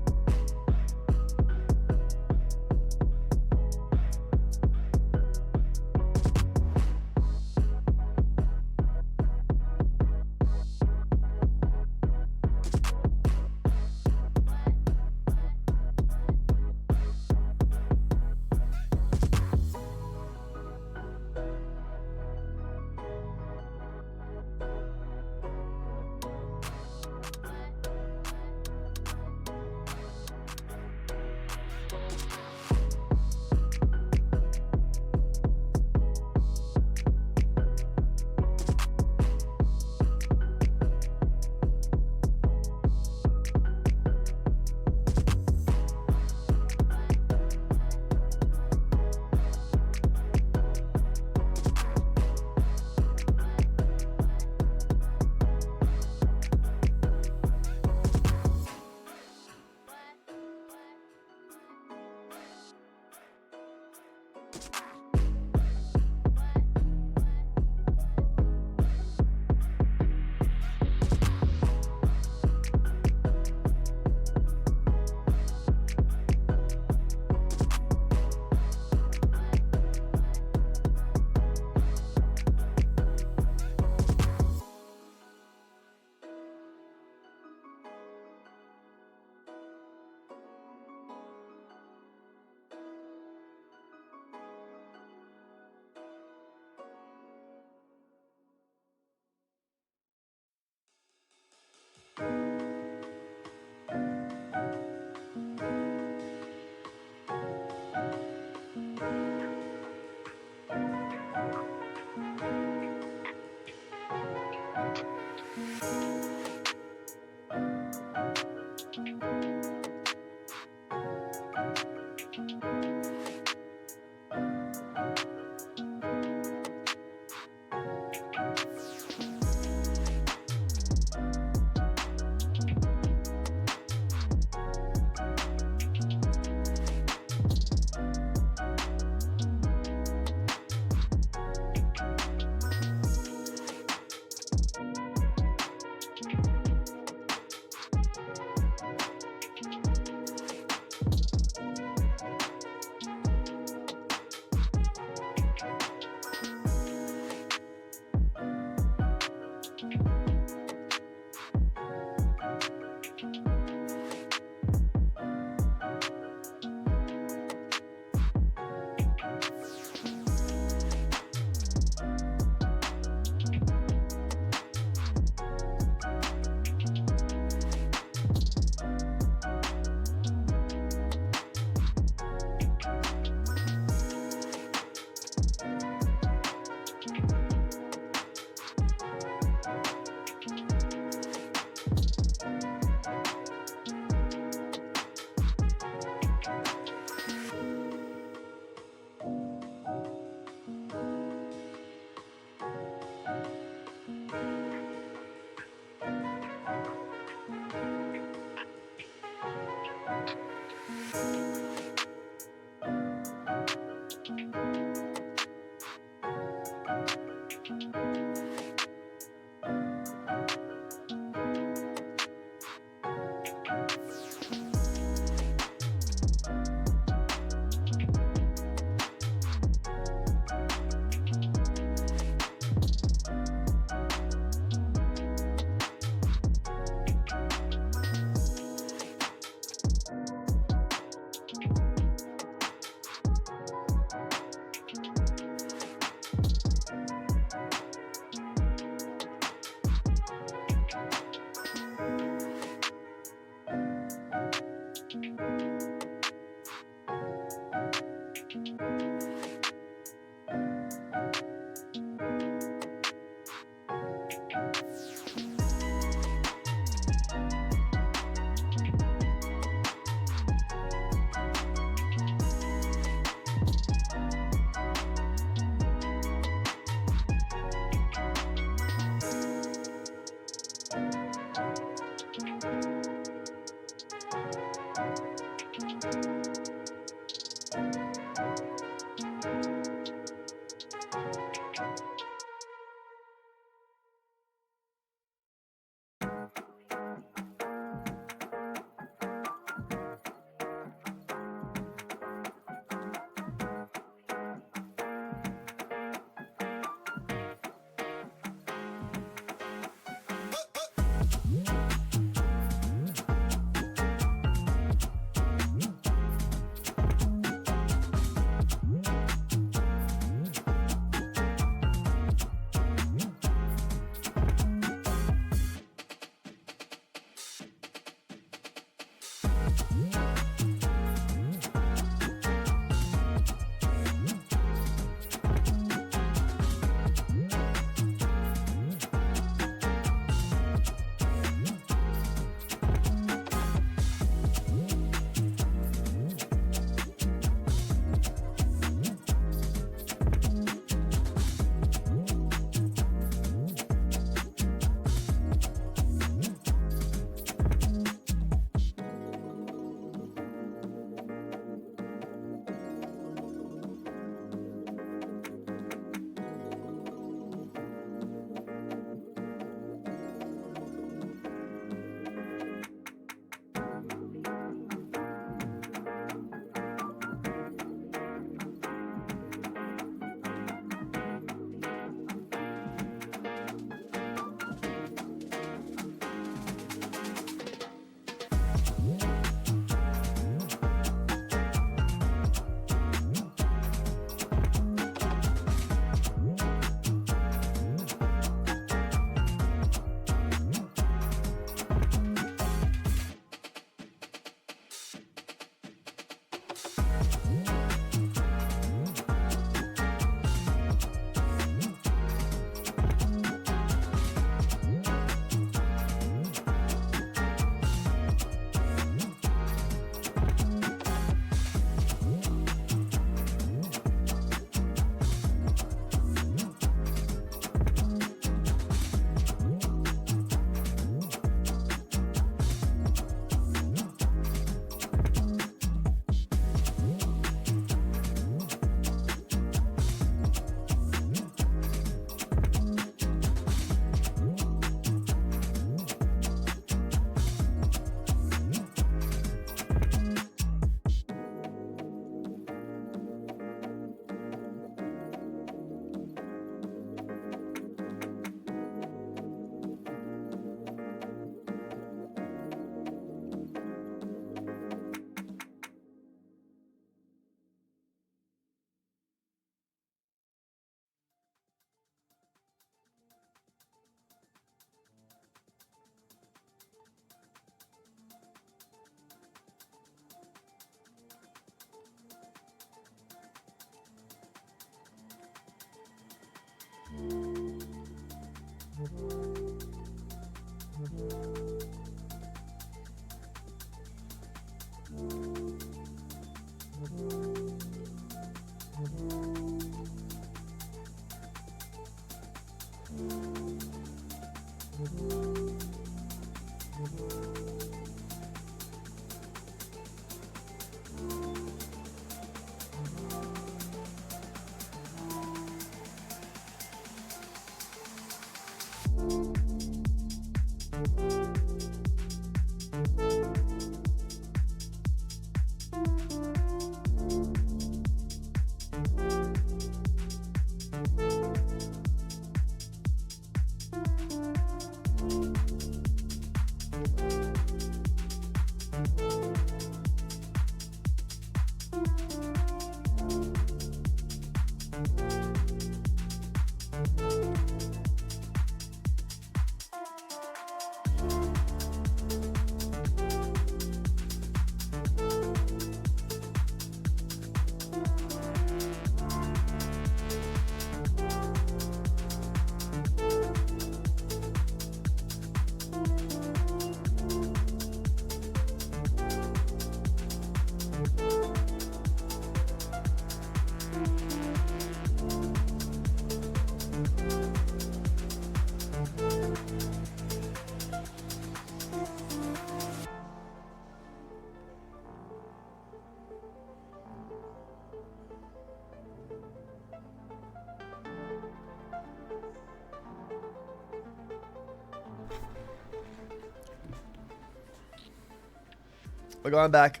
We're going back,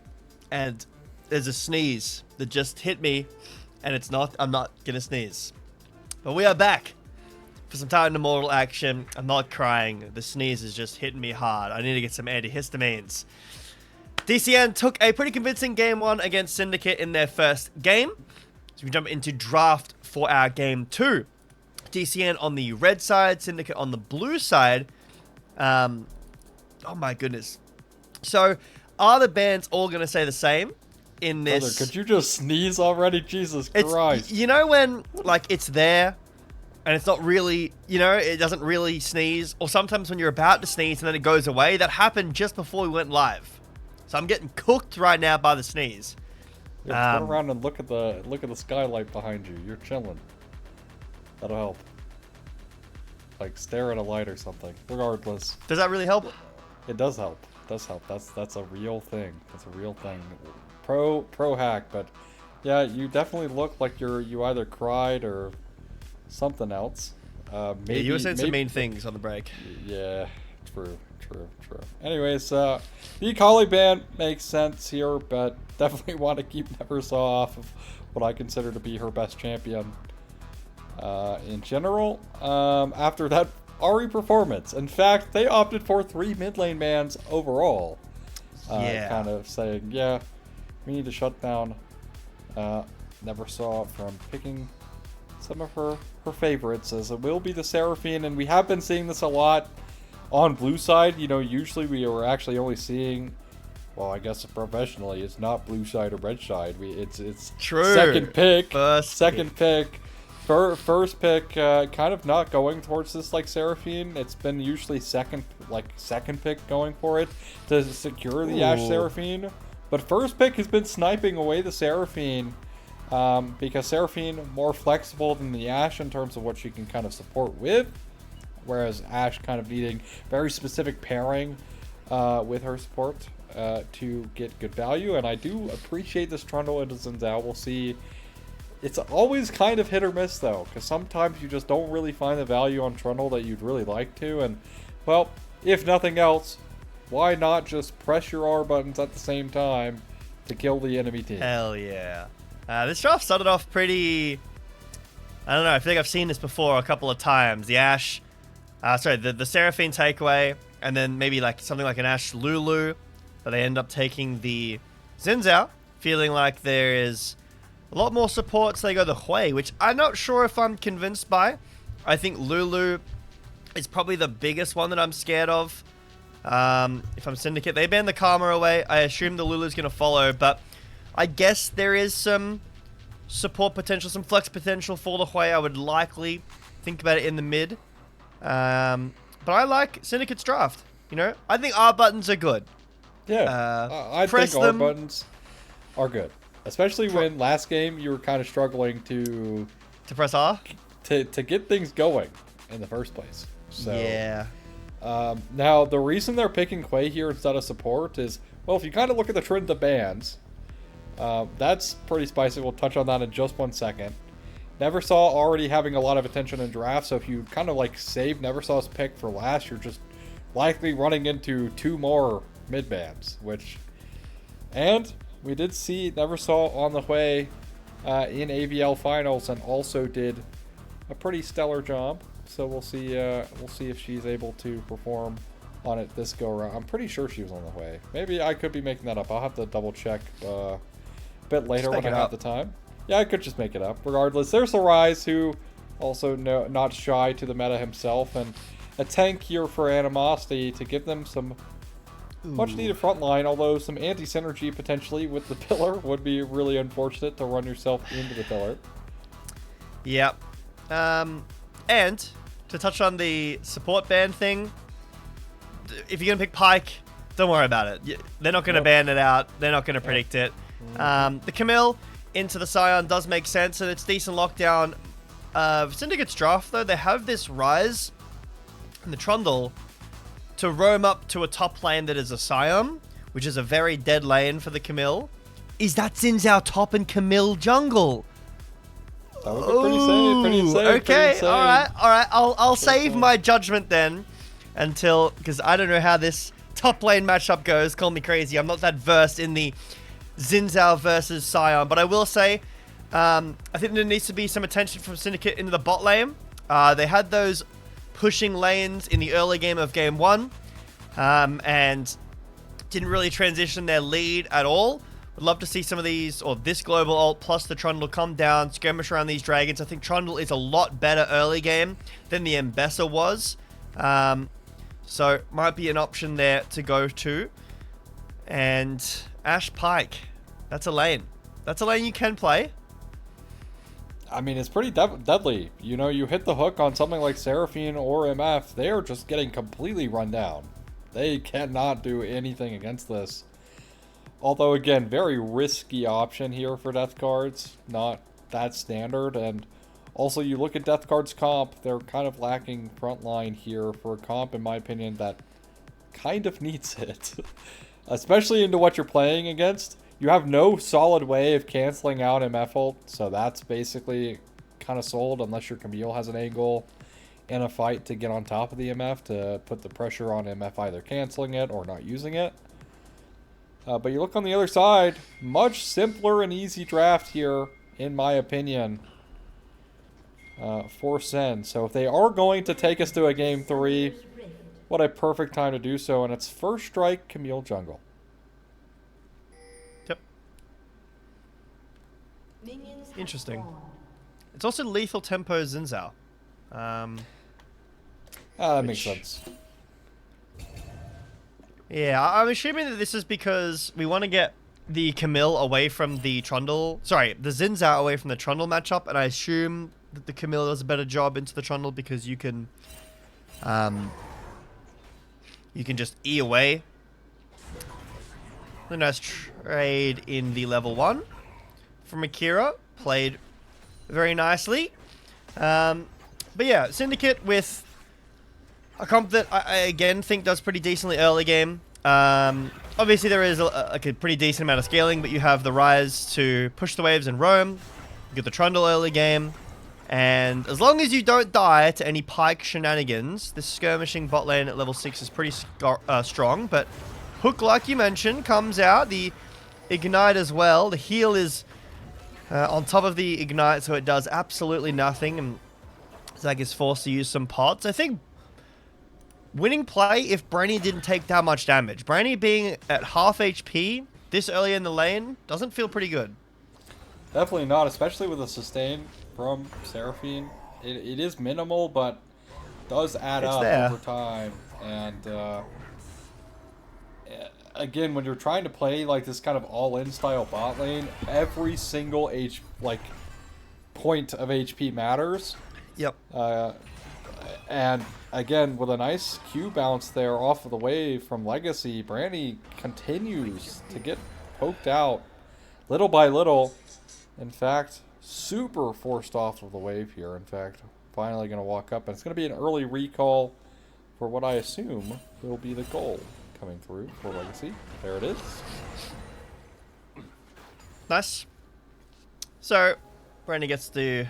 and there's a sneeze that just hit me, and I'm not gonna sneeze. But we are back for some Titan Immortal action. I'm not crying. The sneeze is just hitting me hard. I need to get some antihistamines. DCN took a pretty convincing game 1 against Syndicate in their first game. So we jump into draft for our game 2. DCN on the red side, Syndicate on the blue side. Oh my goodness. So, are the bands all going to say the same in this? Brother, could you just sneeze already? Jesus Christ. You know when, like, it's there, and it's not really, it doesn't really sneeze, or sometimes when you're about to sneeze and then it goes away? That happened just before we went live. So I'm getting cooked right now by the sneeze. Yeah, turn around and look at the skylight behind you. You're chilling. That'll help. Like, stare at a light or something. Regardless. Does that really help? It does help. Does help. That's a real thing. That's a real thing. Pro hack, but yeah, you definitely look like you either cried or something else. Maybe you were saying some mean things on the break. Yeah, true. Anyways, the Kali ban makes sense here, but definitely want to keep Neversaw off of what I consider to be her best champion in general. After that Ari performance. In fact, they opted for 3 mid lane bans overall. Kind of saying, yeah, we need to shut down Neversaw from picking some of her favorites, as it will be the Seraphine, and we have been seeing this a lot on blue side. Usually we were actually only seeing, well, I guess professionally, it's not blue side or red side. It's true. Second pick, First pick, kind of not going towards this like Seraphine. It's been usually second pick going for it to secure the Ashe Seraphine. But first pick has been sniping away the Seraphine because Seraphine more flexible than the Ashe in terms of what she can kind of support with, whereas Ashe kind of needing very specific pairing with her support to get good value. And I do appreciate this Trundle into Xin Zhao. We'll see. It's always kind of hit or miss, though, because sometimes you just don't really find the value on Trundle that you'd really like to. And, well, if nothing else, why not just press your R buttons at the same time to kill the enemy team? Hell yeah. This draft started off pretty... I don't know, I feel like I've seen this before a couple of times. The Ashe... the Seraphine takeaway, and then maybe like something like an Ashe Lulu, but they end up taking the Xin Zhao, feeling like there is a lot more support, so they go the Hui, which I'm not sure if I'm convinced by. I think Lulu is probably the biggest one that I'm scared of. If I'm Syndicate, they banned the Karma away. I assume the Lulu's going to follow, but I guess there is some support potential, some flex potential for the Hui. I would likely think about it in the mid. But I like Syndicate's draft. I think R buttons are good. Yeah, I think R buttons are good. Especially when last game you were kind of struggling to press R? To get things going. in the first place. So yeah. now the reason they're picking Quay here instead of support is, well, if you kind of look at the trend of the bans, that's pretty spicy. We'll touch on that in just 1 second. Neversaw already having a lot of attention in drafts, so if you kind of like save Neversaw's pick for last, you're just likely running into 2 more mid bans, and we did see Neversaw on the way in AVL finals and also did a pretty stellar job. So we'll see if she's able to perform on it this go around. I'm pretty sure she was on the way. Maybe I could be making that up. I'll have to double check a bit later when I have the time. Yeah, I could just make it up. Regardless, there's the Rise, who also not shy to the meta himself, and a tank here for Animosity to give them some much needed frontline, although some anti-synergy potentially with the pillar would be really unfortunate to run yourself into the pillar. Yep. And to touch on the support ban thing, if you're going to pick Pyke, don't worry about it. They're not going to ban it out. They're not going to predict it. The Camille into the Scion does make sense, and it's decent lockdown. Syndicate's draft, though, they have this Rise and the Trundle to roam up to a top lane that is a Scion, which is a very dead lane for the Camille. Is that Xin Zhao top and Camille jungle? That would be pretty insane. Okay, all right. I'll save my judgment then until, because I don't know how this top lane matchup goes. Call me crazy. I'm not that versed in the Xin Zhao versus Scion, but I will say, I think there needs to be some attention from Syndicate into the bot lane. They had those pushing lanes in the early game of game 1, and didn't really transition their lead at all. Would love to see some of these, or this global ult plus the Trundle come down, skirmish around these dragons. I think Trundle is a lot better early game than the Mbessa was. So might be an option there to go to. And Ash Pyke, that's a lane. That's a lane you can play. I mean, it's pretty deadly. You know, you hit the hook on something like Seraphine or MF, they are just getting completely run down. They cannot do anything against this. Although, again, very risky option here for Death Guards. Not that standard. And also, you look at Death Guards comp, they're kind of lacking frontline here for a comp, in my opinion, that kind of needs it. Especially into what you're playing against. You have no solid way of canceling out MF ult, so that's basically kind of sold unless your Camille has an angle in a fight to get on top of the MF to put the pressure on MF either canceling it or not using it. But you look on the other side, much simpler and easy draft here, in my opinion, for Sen. So if they are going to take us to a game 3, what a perfect time to do so, and it's first strike Camille jungle. Yep. Interesting. It's also lethal tempo Xin Zhao. That makes sense. Yeah, I'm assuming that this is because we want to get the Camille away from the Trundle. Sorry, the Xin Zhao away from the Trundle matchup, and I assume that the Camille does a better job into the Trundle because you can just E away. A nice trade in the level 1 from Akira. Played very nicely. But yeah, Syndicate with a comp that I again think does pretty decently early game. Obviously there is a pretty decent amount of scaling, but you have the Rise to push the waves and roam. You get the Trundle early game. And as long as you don't die to any Pyke shenanigans, this skirmishing bot lane at level 6 is pretty strong. But Hook, like you mentioned, comes out. The Ignite as well. The heal is on top of the Ignite, so it does absolutely nothing. And Zag is forced to use some pots. I think winning play if Brainy didn't take that much damage. Brainy being at half HP this early in the lane doesn't feel pretty good. Definitely not, especially with a sustain from Seraphine. It is minimal, but does add up over time. And again, when you're trying to play like this kind of all-in style bot lane, every single point of HP matters. Yep. And again, with a nice Q bounce there off of the wave from Legacy, Brandy continues to get poked out little by little. In fact, super forced off of the wave here. In fact, finally going to walk up. And it's going to be an early recall for what I assume will be the goal coming through for Legacy. There it is. Nice. So, Brandy gets to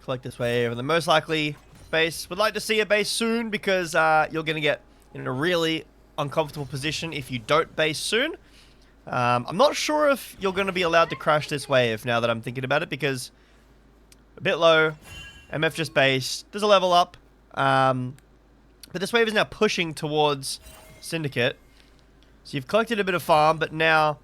collect this wave, and the most likely base. Would like to see a base soon because you're going to get in a really uncomfortable position if you don't base soon. I'm not sure if you're going to be allowed to crash this wave now that I'm thinking about it because a bit low. MF just based. There's a level up. But this wave is now pushing towards Syndicate. So you've collected a bit of farm, but now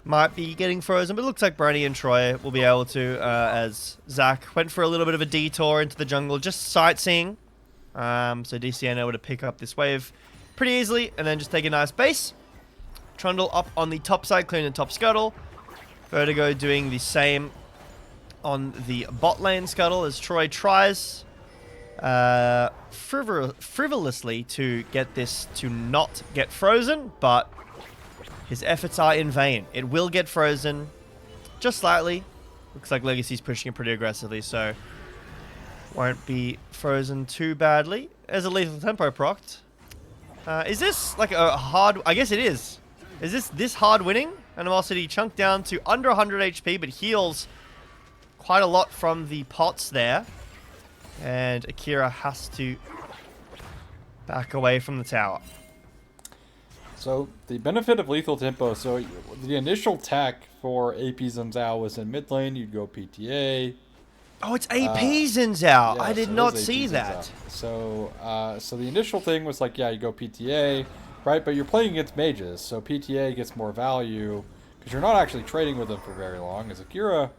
might be getting frozen. But it looks like Brony and Troy will be able to, as Zach went for a little bit of a detour into the jungle, just sightseeing. So DCN able to pick up this wave pretty easily and then just take a nice base. Trundle up on the top side, clearing the top scuttle. Vertigo doing the same on the bot lane scuttle as Troy tries frivolously to get this to not get frozen, but his efforts are in vain. It will get frozen just slightly. Looks like Legacy's pushing it pretty aggressively, so won't be frozen too badly. There's a lethal tempo procced. Is this like a hard... I guess it is. Is this hard winning? Animosity chunked down to under 100 HP, but heals quite a lot from the pots there. And Akira has to back away from the tower. So, the benefit of lethal tempo, so the initial tech for AP Xin Zhao was in mid lane, you'd go PTA. Oh, it's AP Xin Zhao. Yeah, I did not see that. So, so the initial thing was like, yeah, you go PTA, right? But you're playing against mages, so PTA gets more value because you're not actually trading with them for very long. As Akira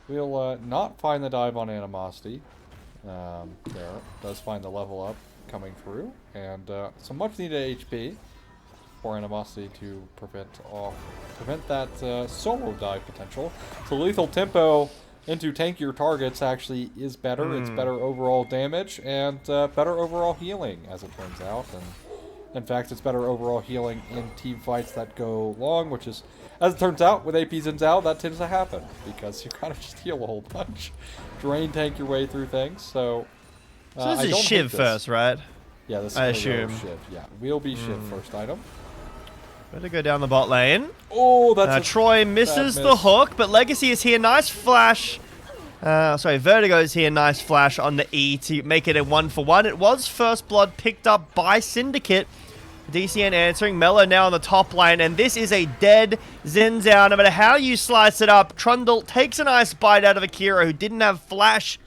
will not find the dive on Animosity. There does find the level up coming through, and some much needed HP for Animosity to prevent that solo dive potential. So lethal tempo into tankier targets actually is better. It's better overall damage and better overall healing, as it turns out. And in fact, it's better overall healing in team fights that go long, which is, as it turns out, with AP Xin Zhao, that tends to happen because you kind of just heal a whole bunch, drain tank your way through things. So this is Shiv first, right? Yeah, this is I assume. Shiv. Yeah, will be Shiv first item. Better go down the bot lane. Oh, that's Troy misses the hook, but Legacy is here. Nice flash. Sorry, Vertigo is here. Nice flash on the E to make it a 1-for-1. It was First Blood picked up by Syndicate. DCN answering. Mello now on the top lane, and this is a dead Xin Zhao. No matter how you slice it up, Trundle takes a nice bite out of Akira, who didn't have flash,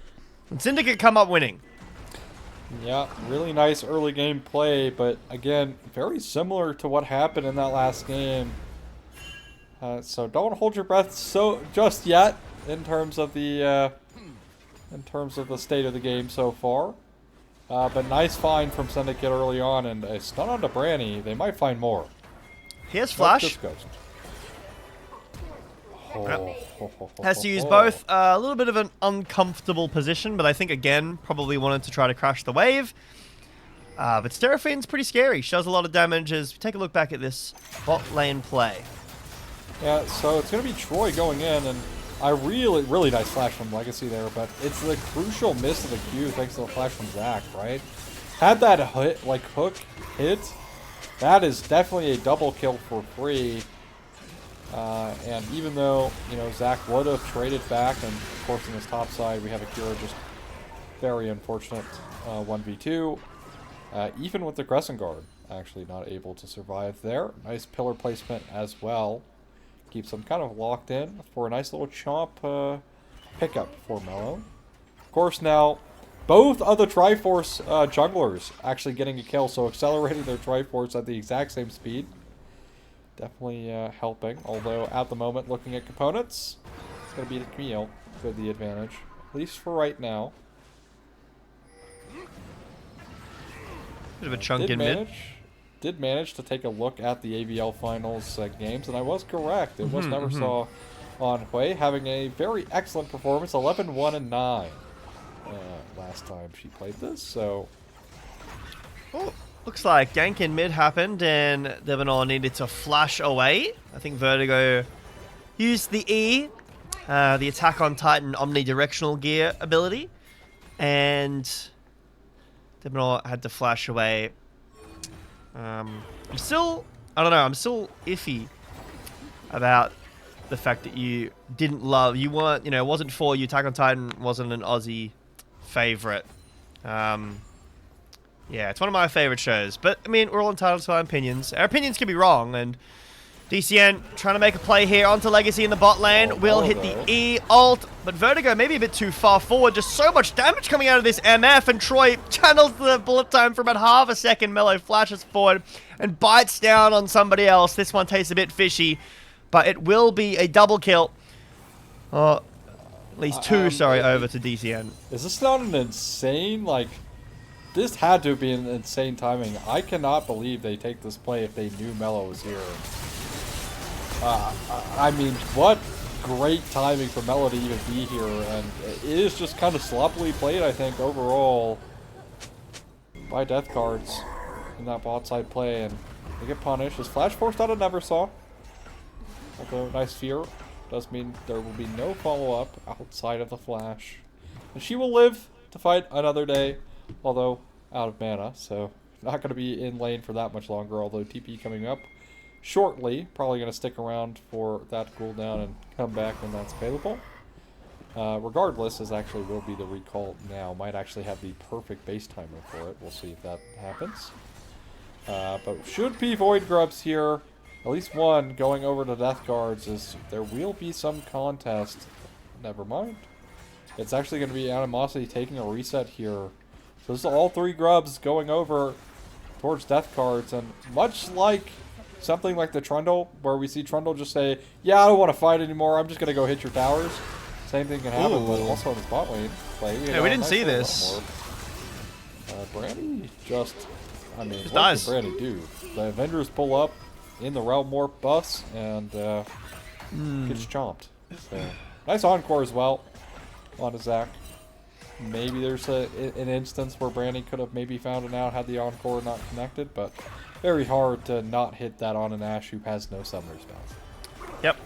and Syndicate come up winning. Yeah, really nice early game play, but again, very similar to what happened in that last game. So don't hold your breath just yet in terms of the state of the game so far. But nice find from Syndicate early on, and a stun onto Branny. They might find more. Here's flash. Has to use both. A little bit of an uncomfortable position, but I think, again, probably wanted to try to crash the wave. But Seraphine's pretty scary. She does a lot of damage as we take a look back at this bot lane play. Yeah, so it's going to be Troy going in, and I really nice flash from Legacy there, but it's the crucial miss of the Q thanks to the flash from Zach, right? Had that hook hit, that is definitely a double kill for free. And even though, Zach would have traded back, and of course in his top side we have Akira, just very unfortunate 1v2. Even with the Crescent Guard, actually not able to survive there. Nice pillar placement as well. Keeps them kind of locked in for a nice little chomp pickup for Mello. Of course now, both of the Triforce junglers actually getting a kill, so accelerating their Triforce at the exact same speed. Definitely helping, although at the moment, looking at components, it's going to be the Camille with the advantage, at least for right now. Bit of a chunk in mid. Did manage to take a look at the AVL Finals games, and I was correct. It was never saw on Hui having a very excellent performance, 11-1-9 last time she played this, so... Oh. Looks like gank in mid happened, and Devanor needed to flash away. I think Vertigo used the E, the Attack on Titan omnidirectional gear ability. and Demonor had to flash away. I'm still, I don't know, I'm still iffy about the fact that you didn't love, you weren't, you know, it wasn't for you. Attack on Titan wasn't an Aussie favorite. Yeah, it's one of my favorite shows, but I mean, we're all entitled to our opinions. Our opinions can be wrong, and DCN trying to make a play here onto Legacy in the bot lane. Will hit the E ult, but Vertigo maybe a bit too far forward. Just so much damage coming out of this MF, and Troy channels the bullet time for about half a second. Mello flashes forward and bites down on somebody else. This one tastes a bit fishy, but it will be a double kill. At least two, over to DCN. Is this not an insane, like, this had to be an insane timing. I cannot believe they take this play if they knew Mello was here. I mean, what great timing for Mello to even be here, and it is just kind of sloppily played, I think, overall by Death Cards in that bot side play, and they get punished. Is Flash forced out of Neversaw? Although, nice fear. Does mean there will be no follow-up outside of the Flash. And she will live to fight another day, although out of mana, so not going to be in lane for that much longer, although TP coming up shortly. Probably going to stick around for that cooldown and come back when that's available. Regardless, this actually will be the recall now. Might actually have the perfect base timer for it. We'll see if that happens. But should be Void Grubs here. At least one going over to Death Guards, is there will be some contest. Never mind. It's actually going to be Animosity taking a reset here. So this is all three Grubs going over towards Death Guards, and much like something like the Trundle, where we see Trundle just say, yeah, I don't want to fight anymore, I'm just going to go hit your towers. Same thing can happen, but also in the bot lane play. Yeah, we didn't see this. Brandy just, I mean, just what dies. did Brandy do? The Avengers pull up in the Realm Warp bus and gets chomped. So, nice encore as well on Zach. Maybe there's an instance where Brandy could have maybe found it out had the encore not connected, but very hard to not hit that on an Ashe who has no summoner spells. Yep.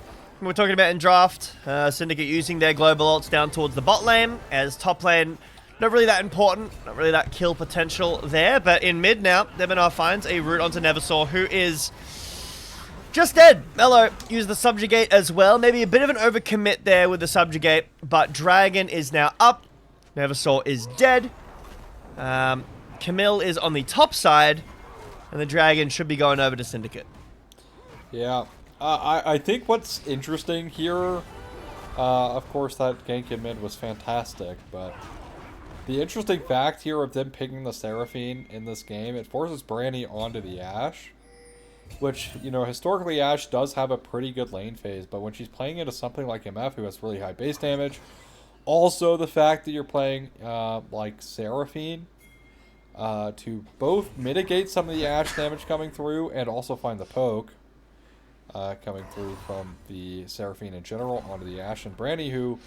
We're talking about in draft, Syndicate using their global ults down towards the bot lane, as top lane, not really that important, not really that kill potential there, but in mid now, Demonar finds a route onto Neversaw, who is just dead. Mello used the Subjugate as well, maybe a bit of an overcommit there with the Subjugate, but Dragon is now up, Neversaw is dead, Camille is on the top side, and the Dragon should be going over to Syndicate. Yeah. I think what's interesting here, of course, that gank in mid was fantastic, but the interesting fact here of them picking the Seraphine in this game, it forces Brandy onto the Ashe, which, you know, historically Ashe does have a pretty good lane phase, but when she's playing into something like MF, who has really high base damage, also the fact that you're playing like Seraphine, to both mitigate some of the Ashe damage coming through and also find the poke coming through from the Seraphine in general onto the Ashe. And Brandy, who,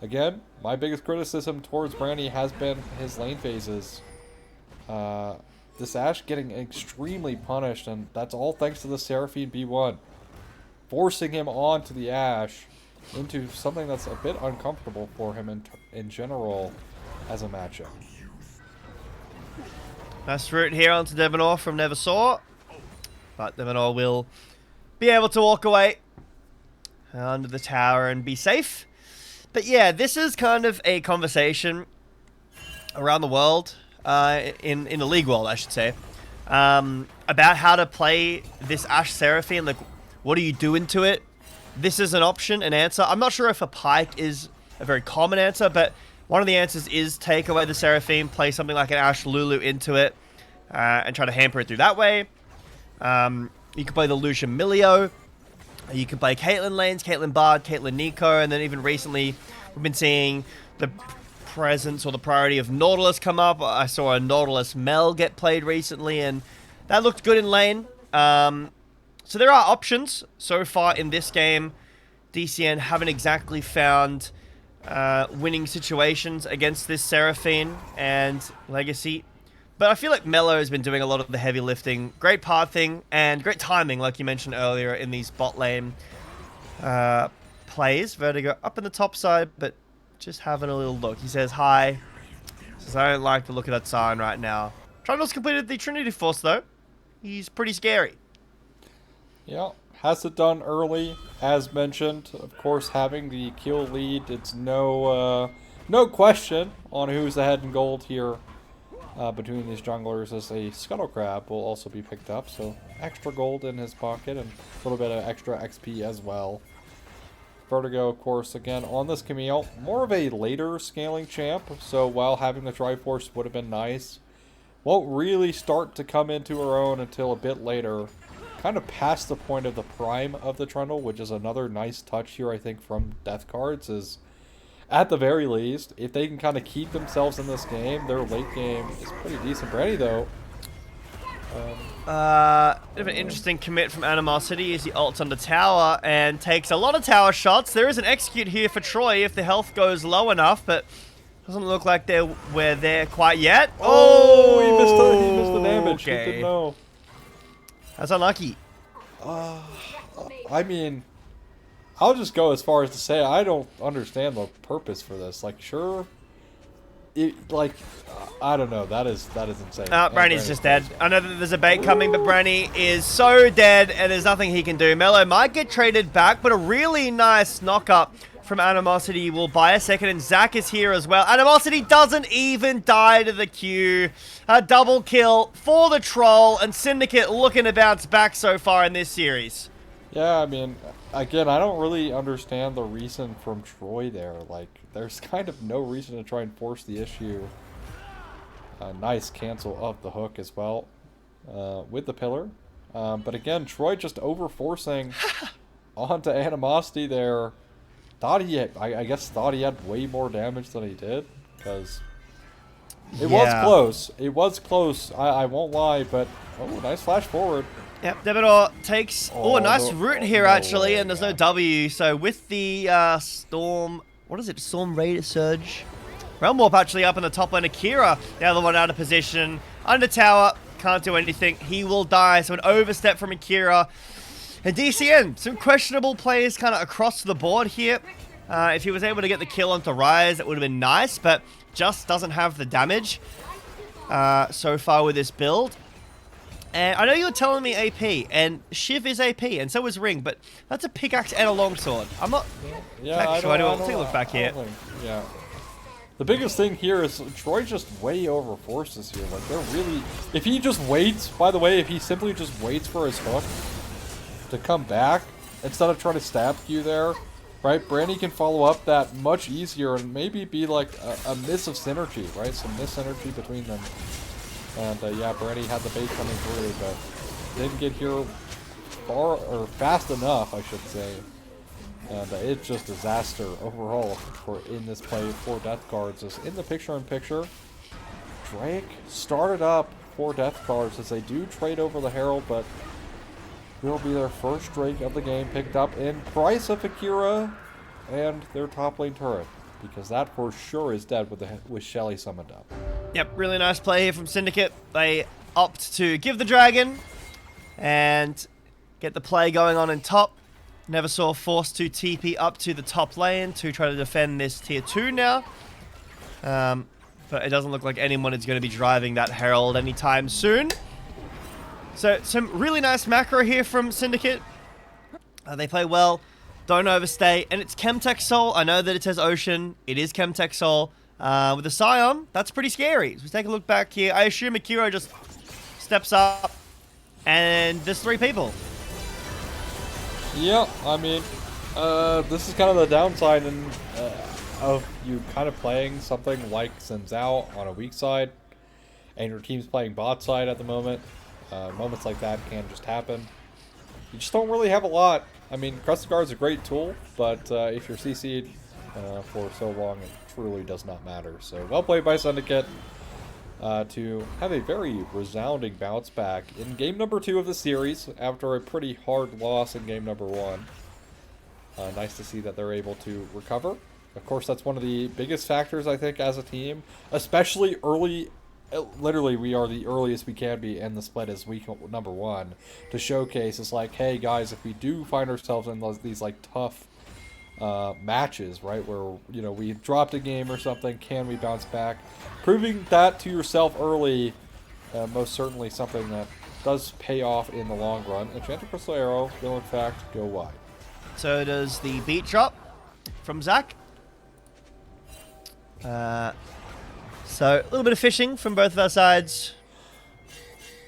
again, my biggest criticism towards Brandy has been his lane phases. This Ashe getting extremely punished, and that's all thanks to the Seraphine B1. Forcing him onto the Ashe into something that's a bit uncomfortable for him in general as a matchup. Nice route here onto Demonor from Neversaw, but Demonor will be able to walk away under the tower and be safe. But yeah, this is kind of a conversation around the world, in the league world, I should say, about how to play this Ashe Seraphine. Like, what do you do into it? This is an option, an answer. I'm not sure if a Pike is a very common answer, but one of the answers is take away the Seraphine, play something like an Ashe Lulu into it, and try to hamper it through that way. You can play the Lucian Milio. You can play Caitlyn lanes, Caitlyn Bard, Caitlyn Nico, and then even recently we've been seeing the presence or the priority of Nautilus come up. I saw a Nautilus Mel get played recently, and that looked good in lane. So there are options. So far in this game, DCN haven't exactly found winning situations against this Seraphine and Legacy. But I feel like Mello has been doing a lot of the heavy lifting. Great pathing and great timing, like you mentioned earlier, in these bot lane plays. Vertigo up in the top side, but just having a little look. He says hi. So I don't like the look of that sign right now. Trundle's completed the Trinity Force, though. He's pretty scary. Yeah, has it done early, as mentioned. Of course, having the kill lead, it's no question on who's ahead in gold here between these junglers, as a Scuttle Crab will also be picked up. So extra gold in his pocket and a little bit of extra XP as well. Vertigo, of course, again on this Camille, more of a later scaling champ. So while having the Triforce would have been nice, won't really start to come into her own until a bit later. Kind of past the point of the prime of the Trundle, which is another nice touch here, I think, from Death Cards, is at the very least, if they can kind of keep themselves in this game, their late game is pretty decent. Brady, though. Bit of an interesting commit from Animosity as he ults on the tower and takes a lot of tower shots. There is an execute here for Troy if the health goes low enough, but doesn't look like we're there quite yet. Oh, he missed the damage. Okay. He didn't know. That's unlucky. I mean, I'll just go as far as to say I don't understand the purpose for this. Like, sure, I don't know. That is insane. Branny's just dead. I know that there's a bait coming, but Branny is so dead, and there's nothing he can do. Mello might get traded back, but a really nice knock-up from Animosity will buy a second, and Zach is here as well. Animosity doesn't even die to the Q. A double kill for the Troll, and Syndicate looking to bounce back so far in this series. Yeah, I mean, again, I don't really understand the reason from Troy there. Like, there's kind of no reason to try and force the issue. Nice cancel of the hook as well with the pillar. But again, Troy just over-forcing onto Animosity there. I guess thought he had way more damage than he did, because it was close. It was close, I won't lie, but nice flash forward. Yep, Devidor takes a nice root here actually, and there's no W. So with the Storm, what is it? Storm Raider Surge. Realm Warp actually up in the top lane. Akira, the other one out of position. Under tower, can't do anything. He will die. So an overstep from Akira. And DCN, some questionable plays kind of across the board here. If he was able to get the kill onto Rise, that would have been nice, but just doesn't have the damage so far with this build. And I know you were telling me AP, and Shiv is AP, and so is Ring, but that's a pickaxe and a longsword. I'm not sure. I'll take a look back here. Yeah. The biggest thing here is Troy just way over forces here. Like, they're really... If he just waits, by the way, if he simply just waits for his hook to come back, instead of trying to stab Q there, right, Brandy can follow up that much easier and maybe be like a miss of synergy, right? Some miss synergy between them. And yeah, Brandy had the bait coming through, but didn't get here fast enough, I should say. And it's just disaster overall in this play for Death Cards. Is in the picture-in-picture. Drake started up for Death Cards as they do trade over the Herald, but will be their first Drake of the game picked up in price of Akira and their top lane turret, because that for sure is dead with Shelly summoned up. Yep, really nice play here from Syndicate. They opt to give the dragon and get the play going on in top. Never saw forced to TP up to the top lane to try to defend this tier 2 now. But it doesn't look like anyone is going to be driving that Herald anytime soon. So some really nice macro here from Syndicate. They play well, don't overstay, and it's Chemtech Soul. I know that it says Ocean. It is Chemtech Soul. With the Scion, that's pretty scary. So we take a look back here. I assume Akira just steps up, and there's 3 people. Yeah, I mean, this is kind of the downside of you kind of playing something like Xin Zhao on a weak side, and your team's playing bot side at the moment. Moments like that can just happen. You just don't really have a lot. I mean, Crescent Guard is a great tool, but if you're CC'd for so long, it truly does not matter. So, well played by Syndicate to have a very resounding bounce back in game number 2 of the series after a pretty hard loss in game number 1. Nice to see that they're able to recover. Of course, that's one of the biggest factors, I think, as a team, especially early. Literally, we are the earliest we can be in the split as week number 1 to showcase. It's like, hey guys, if we do find ourselves in these like tough matches, right? Where, you know, we dropped a game or something. Can we bounce back? Proving that to yourself early, most certainly something that does pay off in the long run. Enchanted Crystal Arrow will, in fact, go wide. So does the beat drop from Zach. So a little bit of fishing from both of our sides.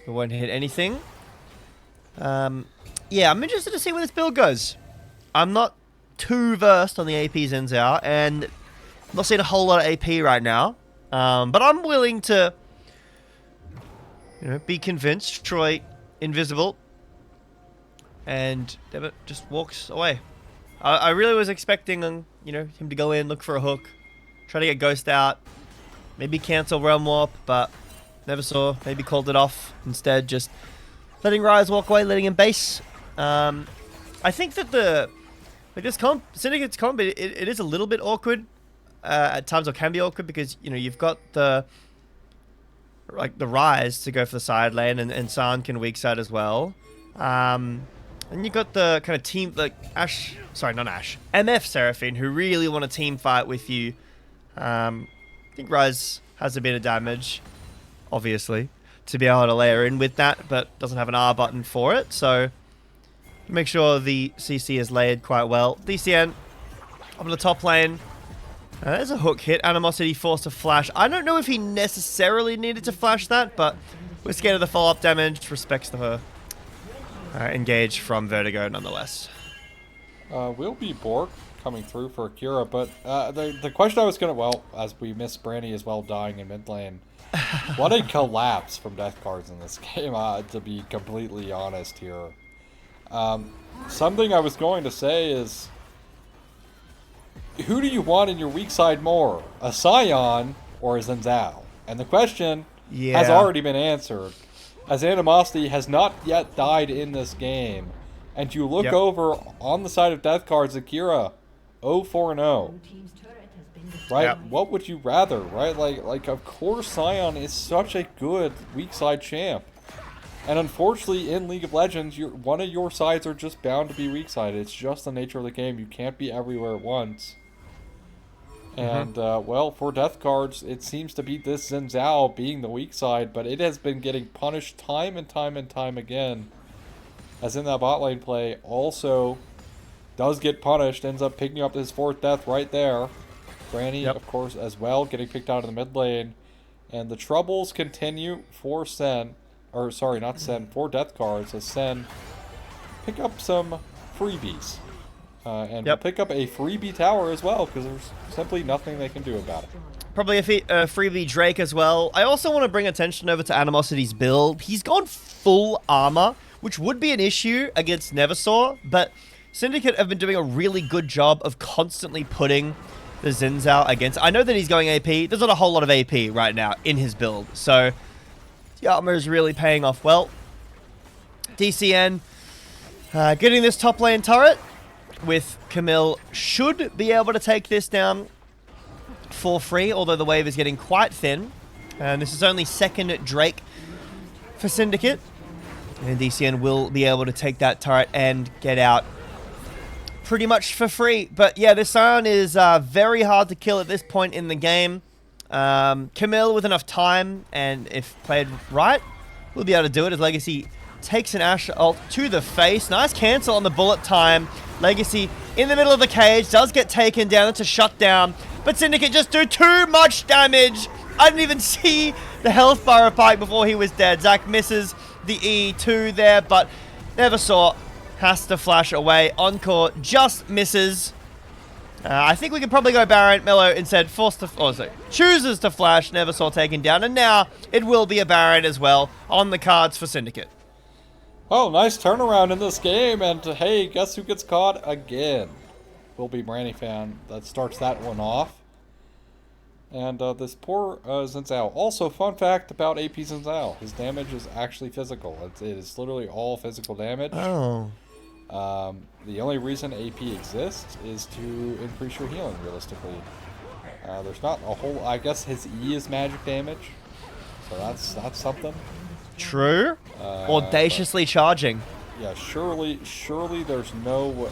We won't hit anything. Yeah, I'm interested to see where this build goes. I'm not too versed on the AP Xin Zhao, and I'm not seeing a whole lot of AP right now. But I'm willing to, you know, be convinced. Troy invisible, and Devitt just walks away. I really was expecting, you know, him to go in, look for a hook, try to get Ghost out, maybe cancel Realm Warp, but never saw. Maybe called it off instead, just letting Rise walk away, letting him base. I think that this Syndicate's comp, it is a little bit awkward at times, or can be awkward, because, you know, you've got the Rise to go for the side lane, and San can weak side as well. And you've got the kind of team, like Ash, sorry, not Ash, MF Seraphine, who really want a team fight with you. I think Rise has a bit of damage, obviously, to be able to layer in with that, but doesn't have an R button for it, so make sure the CC is layered quite well. DCN up in the top lane. There's a hook hit. Animosity forced to flash. I don't know if he necessarily needed to flash that, but we're scared of the follow-up damage. Respects to her. Engage from Vertigo nonetheless. Will be Bork coming through for Akira, but the question I was going to, well, as we miss Branny as well dying in mid lane, what a collapse from death cards in this game, to be completely honest here. Something I was going to say is, who do you want in your weak side more, a Scion or a Xin Zhao? And the question has already been answered, as Animosity has not yet died in this game. And you look over on the side of death cards, Akira, 0-4-0. Right? Yep. What would you rather, right? Like of course Scion is such a good weak side champ. And unfortunately in League of Legends, one of your sides are just bound to be weak side. It's just the nature of the game. You can't be everywhere at once. And, well, for death cards, it seems to be this Xin Zhao being the weak side, but it has been getting punished time and time and time again. As in that bot lane play, also does get punished, ends up picking up his 4th death right there. Granny, of course, as well, getting picked out of the mid lane. And the troubles continue for Sen, or sorry, not Sen, for death cards, as Sen pick up some freebies. And we'll pick up a freebie tower as well, because there's simply nothing they can do about it. Probably a freebie Drake as well. I also want to bring attention over to Animosity's build. He's gone full armor, which would be an issue against Neversaw, but Syndicate have been doing a really good job of constantly putting the Xin Zhao against. I know that he's going AP. There's not a whole lot of AP right now in his build, so the armor is really paying off well. DCN getting this top lane turret with Camille should be able to take this down for free, although the wave is getting quite thin. And this is only 2nd Drake for Syndicate. And DCN will be able to take that turret and get out pretty much for free. But yeah, this Scion is very hard to kill at this point in the game. Camille, with enough time, and if played right, will be able to do it as Legacy takes an Ashe ult to the face. Nice cancel on the bullet time. Legacy in the middle of the cage, does get taken down. It's a shutdown, but Syndicate just do too much damage. I didn't even see the health bar of Pike before he was dead. Zach misses the E2 there, but Neversaw has to flash away. Encore just misses. I think we could probably go Baron. Mello instead chooses to flash. Neversaw taken down, and now it will be a Baron as well on the cards for Syndicate. Oh, nice turnaround in this game, and hey, guess who gets caught again? Will be Branny fan that starts that one off. And this poor Xin Zhao. Also, fun fact about AP Xin Zhao. His damage is actually physical. It is literally all physical damage. Oh. The only reason AP exists is to increase your healing, realistically. There's not a whole... I guess his E is magic damage. So that's something. True. Audaciously charging. Yeah, surely there's no...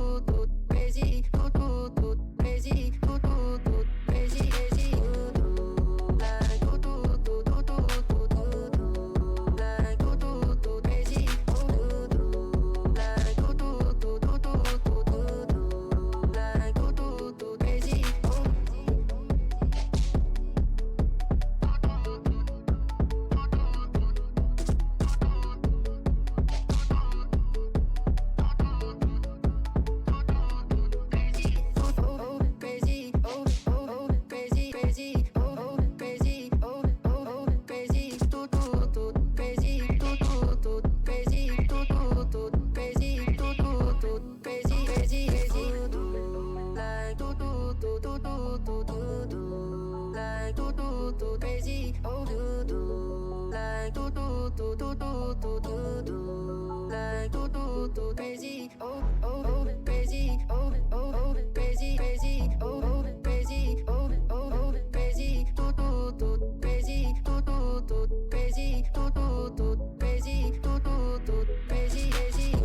crazy, like crazy, oh crazy, oh crazy, crazy, oh crazy, oh crazy, crazy, crazy, crazy, crazy, crazy, like crazy, like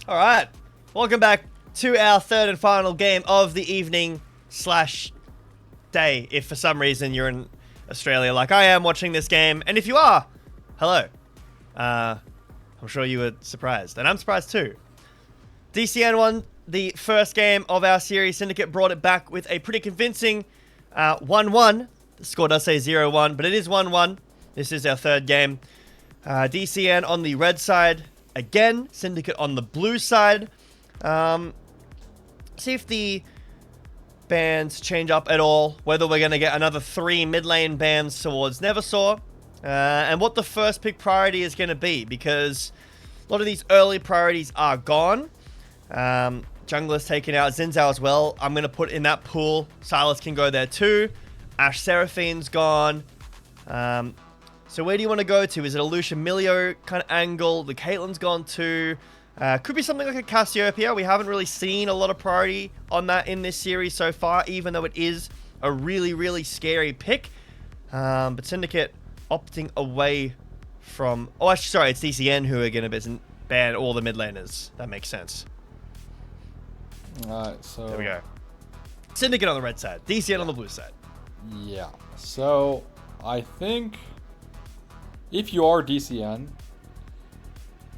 All right. Welcome back to our third and final game of the evening / day. If for some reason you're in Australia like I am watching this game. And if you are, hello. I'm sure you were surprised. And I'm surprised too. DCN won the first game of our series. Syndicate brought it back with a pretty convincing 1-1. The score does say 0-1, but it is 1-1. This is our third game. DCN on the red side again. Syndicate on the blue side. See if the bans change up at all. Whether we're going to get another 3 mid lane bans towards Neversaw. And what the first pick priority is going to be. Because a lot of these early priorities are gone. Jungler's taken out. Xin as well. I'm going to put in that pool. Silas can go there too. Ashe Seraphine's gone. So where do you want to go to? Is it a Lucia Milio kind of angle? The Caitlyn's gone too. Could be something like a Cassiopeia. We haven't really seen a lot of priority on that in this series so far, even though it is a really, really scary pick. But Syndicate opting away from... Oh, actually, sorry, it's DCN who are going to ban all the mid laners. That makes sense. Alright, so... There we go. Syndicate on the red side. DCN on the blue side. Yeah. So, I think... If you are DCN...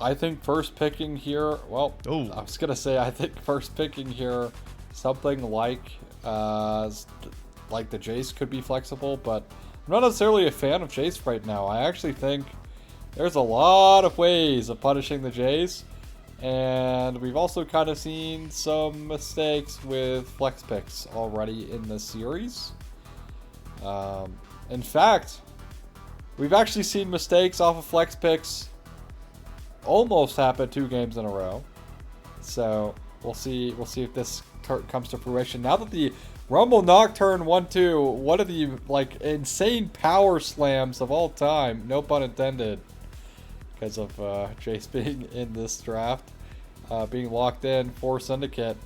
I think first picking here, well, Ooh. I was going to say, I think first picking here, something like the Jace could be flexible, but I'm not necessarily a fan of Jace right now. I actually think there's a lot of ways of punishing the Jace, and we've also kind of seen some mistakes with flex picks already in this series. In fact, we've actually seen mistakes off of flex picks almost happened 2 games in a row. So we'll see if this comes to fruition. Now that the Rumble Nocturne 1-2, one of the insane power slams of all time, no pun intended, because of Jace being in this draft, being locked in for Syndicate,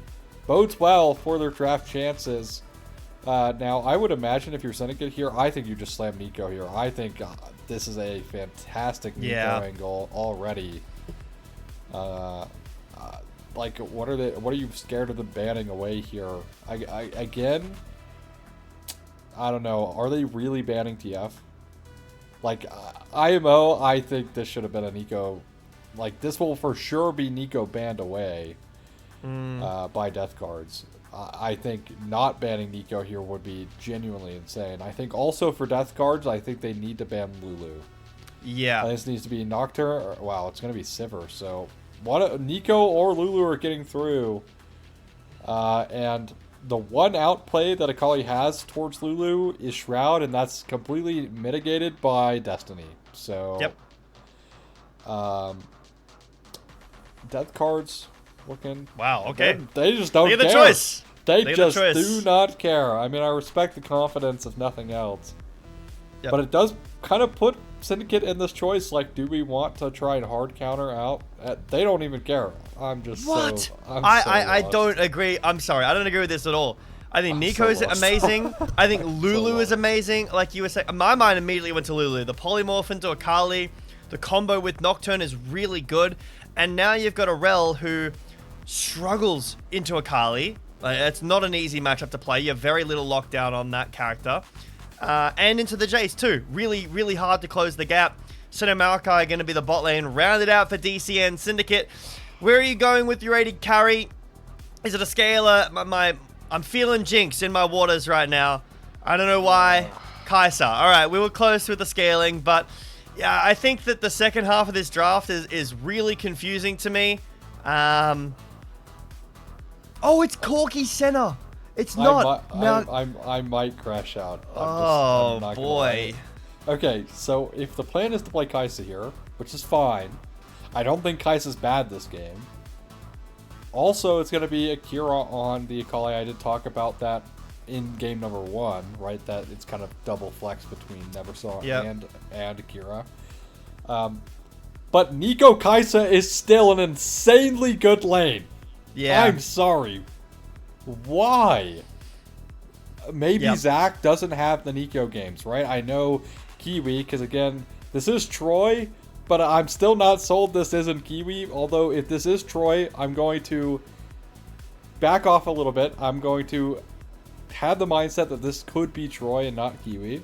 bodes well for their draft chances. Now, I would imagine if you're Syndicate here, I think you just slam Nico here. I think this is a fantastic Nico angle already. What are you scared of them banning away here? Again, I don't know. Are they really banning TF? IMO, I think this should have been a Nico. This will for sure be Nico banned away by death cards. I think not banning Nico here would be genuinely insane. I think also for death cards, I think they need to ban Lulu. Yeah. This needs to be Nocturne. Wow, it's going to be Sivir. So Nico or Lulu are getting through. And the one outplay that Akali has towards Lulu is Shroud, and that's completely mitigated by Destiny. So, yep. Death cards looking... Wow, okay. They just don't care. They get the choice. They just do not care. I mean, I respect the confidence if nothing else. Yep. But it does kind of put Syndicate in this choice. Do we want to try and hard counter out? They don't even care. I'm just what? I don't agree. I'm sorry. I don't agree with this at all. I think Nico's amazing. I think Lulu is amazing. Like you were saying, my mind immediately went to Lulu. The polymorph into Akali, the combo with Nocturne is really good. And now you've got a Rel who struggles into Akali. It's not an easy matchup to play. You have very little lockdown on that character. And into the Jace too. Really, really hard to close the gap. Sinnoh Malachi going to be the bot lane. Rounded out for DCN Syndicate. Where are you going with your AD carry? Is it a scaler? I'm feeling Jinx in my waters right now. I don't know why. Kai'Sa. Alright, we were close with the scaling, but yeah, I think that the second half of this draft is really confusing to me. Oh, it's Corki Senna. It's not. I might crash out. I'm not boy. Okay, so if the plan is to play Kai'Sa here, which is fine, I don't think Kai'Sa's bad this game. Also, it's going to be Akira on the Akali. I did talk about that in game number 1, right? That it's kind of double flex between Neversaw and Akira. But Nico Kai'Sa is still an insanely good lane. Yeah. I'm sorry. Why? Maybe Zach doesn't have the Nico games, right? I know Kiwi, because again, this is Troy, but I'm still not sold this isn't Kiwi. Although, if this is Troy, I'm going to back off a little bit. I'm going to have the mindset that this could be Troy and not Kiwi.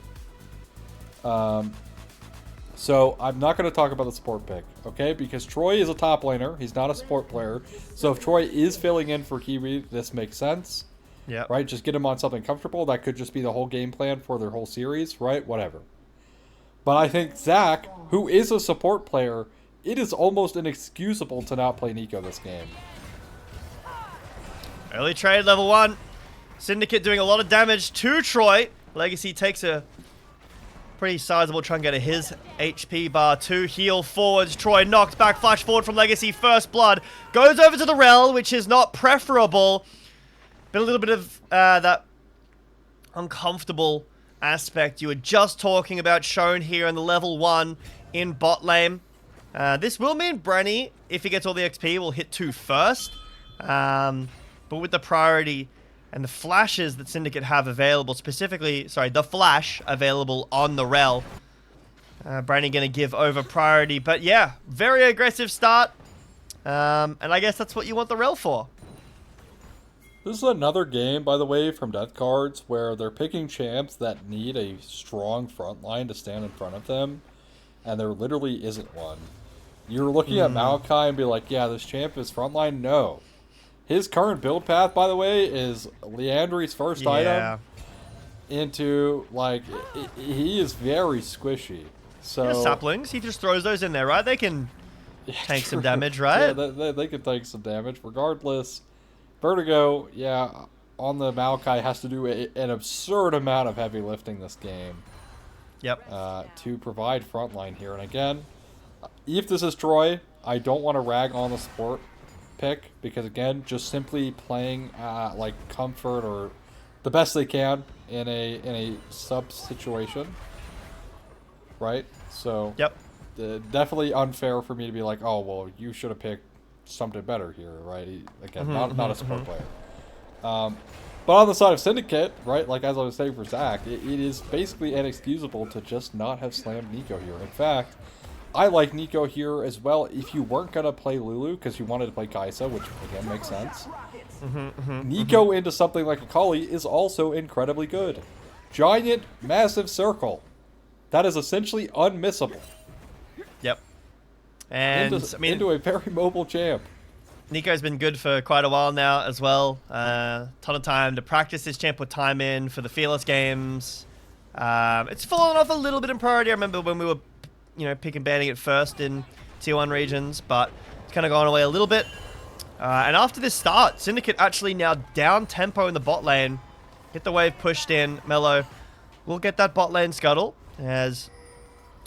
So I'm not going to talk about the support pick, okay? Because Troy is a top laner. He's not a support player. So if Troy is filling in for Kiwi, this makes sense. Yeah. Right? Just get him on something comfortable. That could just be the whole game plan for their whole series, right? Whatever. But I think Zach, who is a support player, it is almost inexcusable to not play Nico this game. Early trade, level 1. Syndicate doing a lot of damage to Troy. Legacy takes a pretty sizable chunk out of his HP bar to heal forwards. Troy knocked back, flash forward from Legacy. First blood goes over to the Rel, which is not preferable. Been a little bit of that uncomfortable aspect you were just talking about shown here in the level 1 in bot lane. This will mean Brenny, if he gets all the XP, will hit 2 first. But with the priority and the flashes that Syndicate have available, specifically, sorry, the flash available on the Rel, Brenny going to give over priority. But yeah, very aggressive start. And I guess that's what you want the Rel for. This is another game, by the way, from Death Cards where they're picking champs that need a strong front line to stand in front of them, and there literally isn't one. You're looking at Maokai and be like, yeah, this champ is frontline? No. His current build path, by the way, is Leandri's first item into, like, he is very squishy. So Yeah, saplings, he just throws those in there, right? They can tank some damage, right? Yeah, they can take some damage. Regardless, Vertigo, yeah, on the Maokai has to do an absurd amount of heavy lifting this game. Yep. To provide frontline here. And again, if this is Troy, I don't want to rag on the support pick because again, just simply playing like comfort or the best they can in a sub situation, right? So Yep. Definitely unfair for me to be like, oh well, you should have picked something better here, right? Again, not a support player. But on the side of Syndicate, right, like as I was saying for Zach, it is basically inexcusable to just not have slammed Nico here. In fact, I like Nico here as well if you weren't going to play Lulu because you wanted to play Kaisa, which again makes sense. Nico into something like Akali is also incredibly good. Giant, massive circle. That is essentially unmissable. Yep. And Into a very mobile champ. Nico's been good for quite a while now as well. Ton of time to practice this champ, put time in for the Fearless games. It's fallen off a little bit in priority. I remember when we were, pick and banning it first in Tier 1 regions, but it's kind of gone away a little bit. And after this start, Syndicate actually now down tempo in the bot lane. Get the wave pushed in. Mello will get that bot lane scuttle as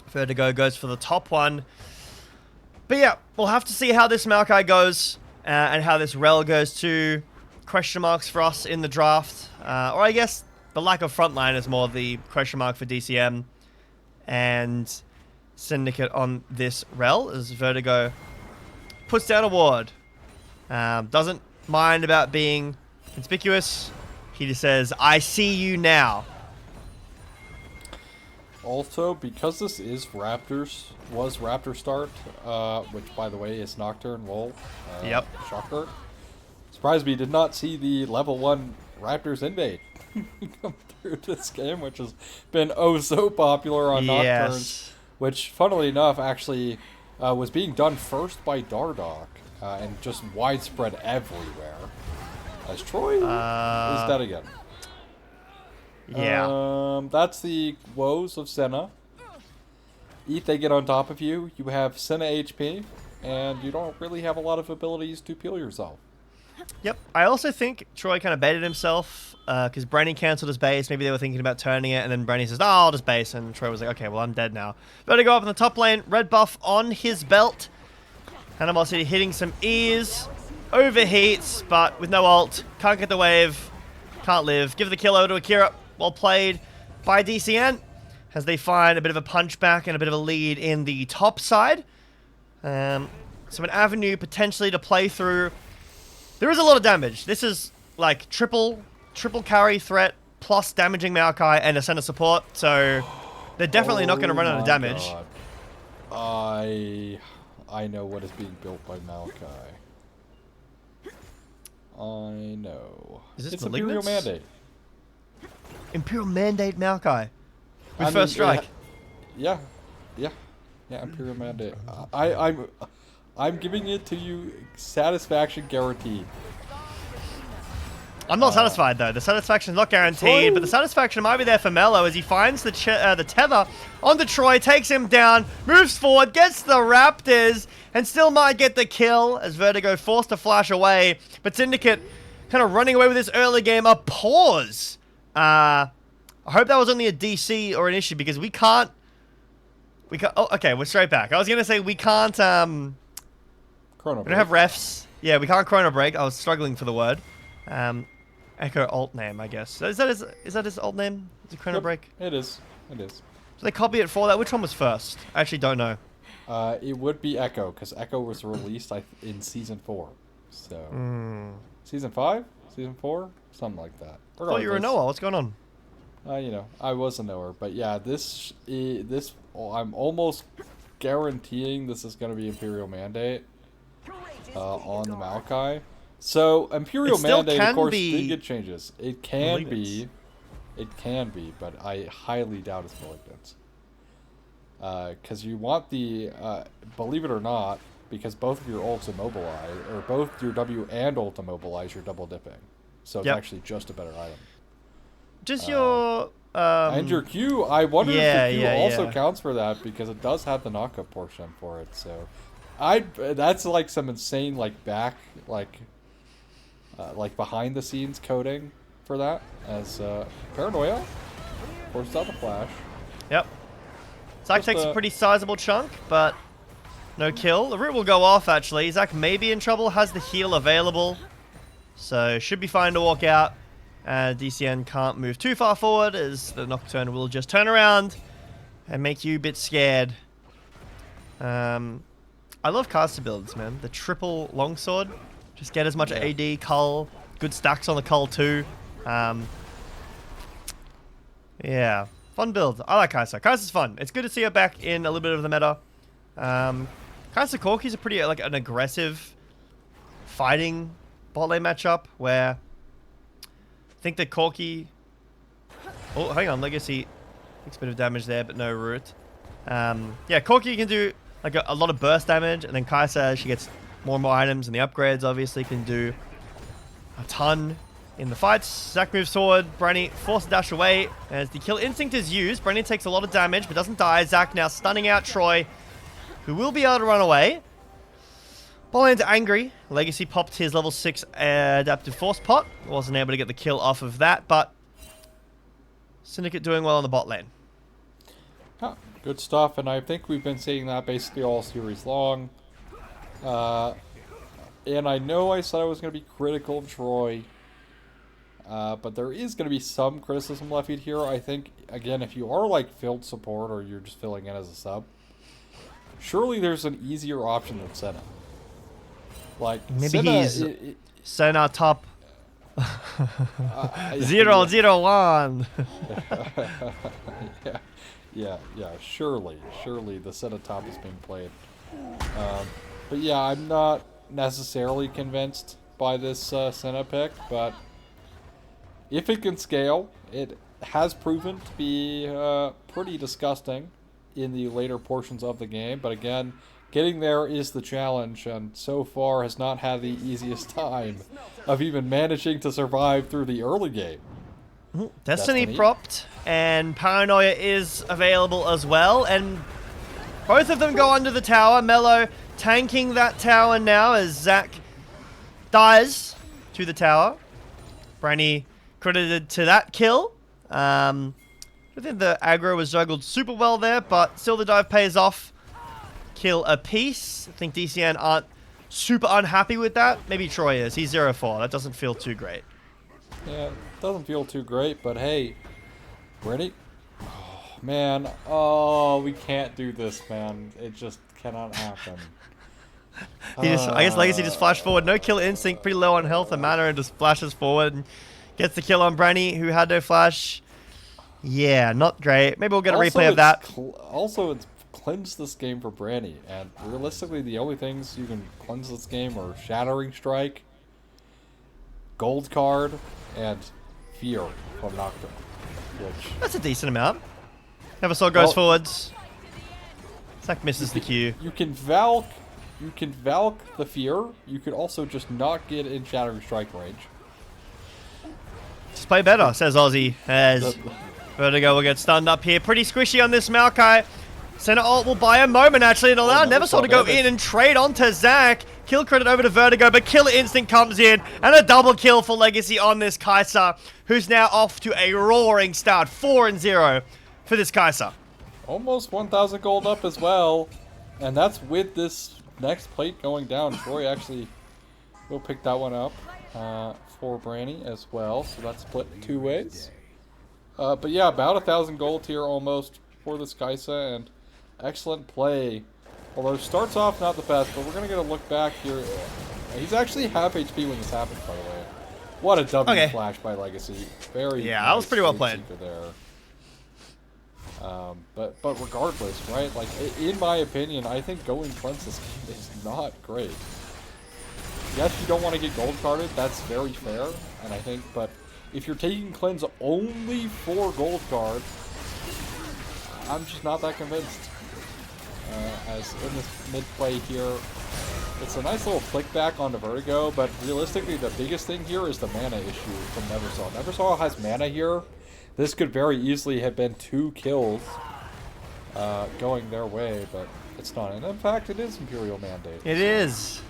Vertigo goes for the top one. But yeah, we'll have to see how this Maokai goes and how this Rel goes too. Question marks for us in the draft. Or I guess the lack of frontline is more the question mark for DCM and Syndicate on this Rel as Vertigo puts down a ward. Doesn't mind about being conspicuous. He just says, I see you now. Also, because this is Raptor start, which by the way is Nocturne, lol. Yep. Shocker. Surprised me, did not see the level 1 Raptors invade come through this game, which has been oh so popular on Nocturnes. Which, funnily enough, actually was being done first by Dardoch and just widespread everywhere. As Troy is dead again. Yeah. That's the woes of Senna. They get on top of you. You have Senna HP, and you don't really have a lot of abilities to peel yourself. Yep. I also think Troy kind of baited himself because Brenny cancelled his base. Maybe they were thinking about turning it, and then Brenny says, I'll just base. And Troy was like, okay, well, I'm dead now. Better go up in the top lane. Red buff on his belt. Animosity hitting some E's. Overheats, but with no ult. Can't get the wave. Can't live. Give the kill over to Akira. Well played by DCN as they find a bit of a punchback and a bit of a lead in the top side. So an avenue potentially to play through. There is a lot of damage. This is like triple carry threat plus damaging Maokai and a center support. So they're definitely not going to run out of damage. I know what is being built by Maokai. I know. Is this it's Imperial Malignance? Mandate. Imperial Mandate Maokai. With I first mean, strike. Yeah, Imperial Mandate. I'm giving it to you. Satisfaction guaranteed. I'm not satisfied though. The satisfaction's not guaranteed, but the satisfaction might be there for Mello as he finds the tether onto Troy, takes him down, moves forward, gets the Raptors, and still might get the kill as Vertigo forced to flash away. But Syndicate kind of running away with this early game. A pause. I hope that was only a DC or an issue because we can't. Oh, okay, we're straight back. I was gonna say we can't. Chrono We don't break. have refs. Yeah, we can't chrono break. I was struggling for the word. Echo alt name, I guess. Is that his alt name? Is it chrono Yep, break? It is. So they copy it for that. Which one was first? I actually don't know. It would be Echo because Echo was released in season 4. So season 5, season 4, something like that. I thought you were a Noah. What's going on? I was a knower, but yeah, this I'm almost guaranteeing this is going to be Imperial Mandate on the Maokai. So Imperial It still Mandate, can of course, be did get changes. It can Malignance. be, but I highly doubt it's Malignance. Because you want the, believe it or not, because both of your ults immobilize, or both your W and ult immobilize, you're double dipping. So it's actually just a better item. Just your and your Q, I wonder if the Q also yeah. counts for that because it does have the knockup portion for it. So, that's like some insane like behind the scenes coding for that as Paranoia forces out the flash. Yep. Zach Just, takes a pretty sizable chunk, but no kill. The root will go off actually. Zach may be in trouble. Has the heal available, so should be fine to walk out. DCN can't move too far forward as the Nocturne will just turn around and make you a bit scared. I love caster builds, man. The triple longsword. Just get as much AD, Cull. Good stacks on the Cull too. Yeah. Fun build. I like Kai'Sa. Kai'Sa's fun. It's good to see her back in a little bit of the meta. Kai'Sa Corki's a pretty, like, an aggressive fighting bot lane matchup where I think that Corki... Oh, hang on. Legacy takes a bit of damage there, but no root. Yeah, Corki can do like a lot of burst damage, and then Kai'Sa, as she gets more and more items, and the upgrades obviously can do a ton in the fights. Zac moves forward. Briny forced dash away as the kill instinct is used. Briny takes a lot of damage, but doesn't die. Zac now stunning out Troy, who will be able to run away. Botlane's angry. Legacy popped his level 6 adaptive force pot. Wasn't able to get the kill off of that, but Syndicate doing well on the bot lane. Good stuff, and I think we've been seeing that basically all series long. And I know I said I was going to be critical of Troy, but there is going to be some criticism levied here. I think, again, if you are like field support or you're just filling in as a sub, surely there's an easier option than Senna. Like Maybe Senna, he's Senna top 001. Yeah. Surely the Senna top is being played. But yeah, I'm not necessarily convinced by this Senna pick, but if it can scale, it has proven to be pretty disgusting in the later portions of the game. But again, getting there is the challenge, and so far has not had the easiest time of even managing to survive through the early game. Destiny propped, and Paranoia is available as well, and both of them go under the tower. Mello tanking that tower now as Zac dies to the tower. Briny credited to that kill. I think the aggro was juggled super well there, but still the dive pays off. Kill a piece. I think DCN aren't super unhappy with that. Maybe Troy is. He's 0-4. That doesn't feel too great. Yeah, it doesn't feel too great, but hey, ready? Oh, man. Oh, we can't do this, man. It just cannot happen. I guess Legacy just flashed forward. No kill instinct. Pretty low on health and mana, and just flashes forward and gets the kill on Briny, who had no flash. Yeah, not great. Maybe we'll get a replay of that. Also, it's cleanse this game for Branny. And realistically, the only things you can cleanse this game are Shattering Strike, Gold Card, and Fear from Nocturne. Which, That's a decent amount. Never saw goes forwards. Zac misses the Q. you can Valk the Fear. You could also just not get in Shattering Strike range. Just play better, says Aussie. As Vertigo will get stunned up here. Pretty squishy on this Maokai. Center ult will buy a moment actually and allow Neversaw to go in and trade onto Zac. Kill credit over to Vertigo, but Killer Instinct comes in and a double kill for Legacy on this Kai'Sa, who's now off to a roaring start. 4-0 for this Kai'Sa. Almost 1,000 gold up as well. And that's with this next plate going down. Troy actually will pick that one up for Branny as well. So that's split 2 ways. But yeah, about 1,000 gold here almost for this Kai'Sa, and excellent play. Although starts off not the best, but we're going to get a look back here. He's actually half HP when this happens, by the way. What a W flash by Legacy. Very yeah, that was pretty well played. There. But regardless, right? Like, in my opinion, I think going cleanse this game is not great. Yes, you don't want to get gold carded. That's very fair, and I think, but if you're taking cleanse only for gold card, I'm just not that convinced. As in this mid play here, it's a nice little flick back onto Vertigo, but realistically the biggest thing here is the mana issue from Neversaw. Neversaw has mana here. This could very easily have been 2 kills going their way, but it's not. And in fact, it is Imperial Mandate. It is.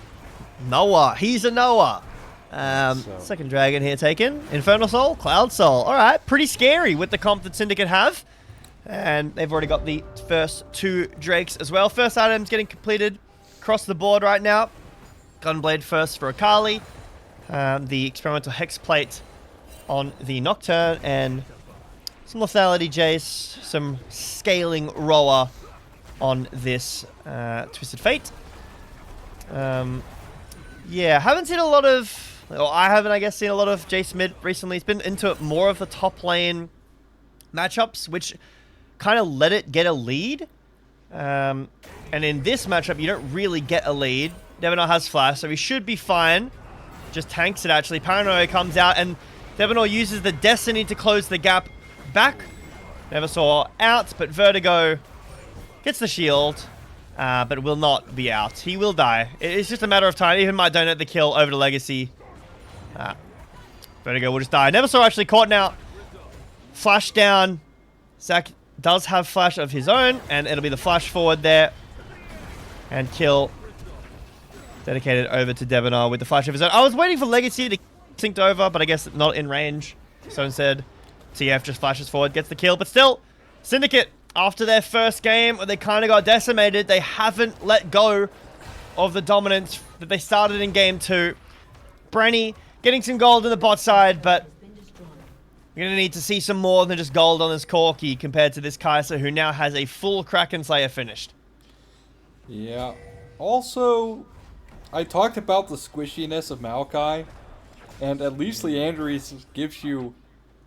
Noah. He's a Noah. Second dragon here taken. Infernal Soul, Cloud Soul. Alright, pretty scary with the comp that Syndicate have. And they've already got the first 2 Drakes as well. First item's getting completed across the board right now. Gunblade first for Akali. The experimental Hex Plate on the Nocturne. And some Lethality Jace. Some Scaling Roa on this Twisted Fate. Yeah, haven't seen a lot of... Or I haven't, I guess, seen a lot of Jace mid recently. He's been into more of the top lane matchups, which kind of let it get a lead. And in this matchup, you don't really get a lead. Devenor has flash, so he should be fine. Just tanks it, actually. Paranoia comes out, and Devenor uses the Destiny to close the gap back. Neversaw out, but Vertigo gets the shield, but will not be out. He will die. It's just a matter of time. Even might donate the kill over to Legacy. Vertigo will just die. Neversaw actually caught now. Flash down. Zac does have flash of his own, and it'll be the flash forward there. And kill dedicated over to Devenor with the flash of his own. I was waiting for Legacy to synced over, but I guess not in range. So instead, TF just flashes forward, gets the kill. But still, Syndicate, after their first game, where they kind of got decimated, they haven't let go of the dominance that they started in game 2. Branny getting some gold in the bot side, but you're going to need to see some more than just gold on this Corki compared to this Kai'Sa, who now has a full Kraken Slayer finished. Yeah. Also, I talked about the squishiness of Maokai, and at least Leandries gives you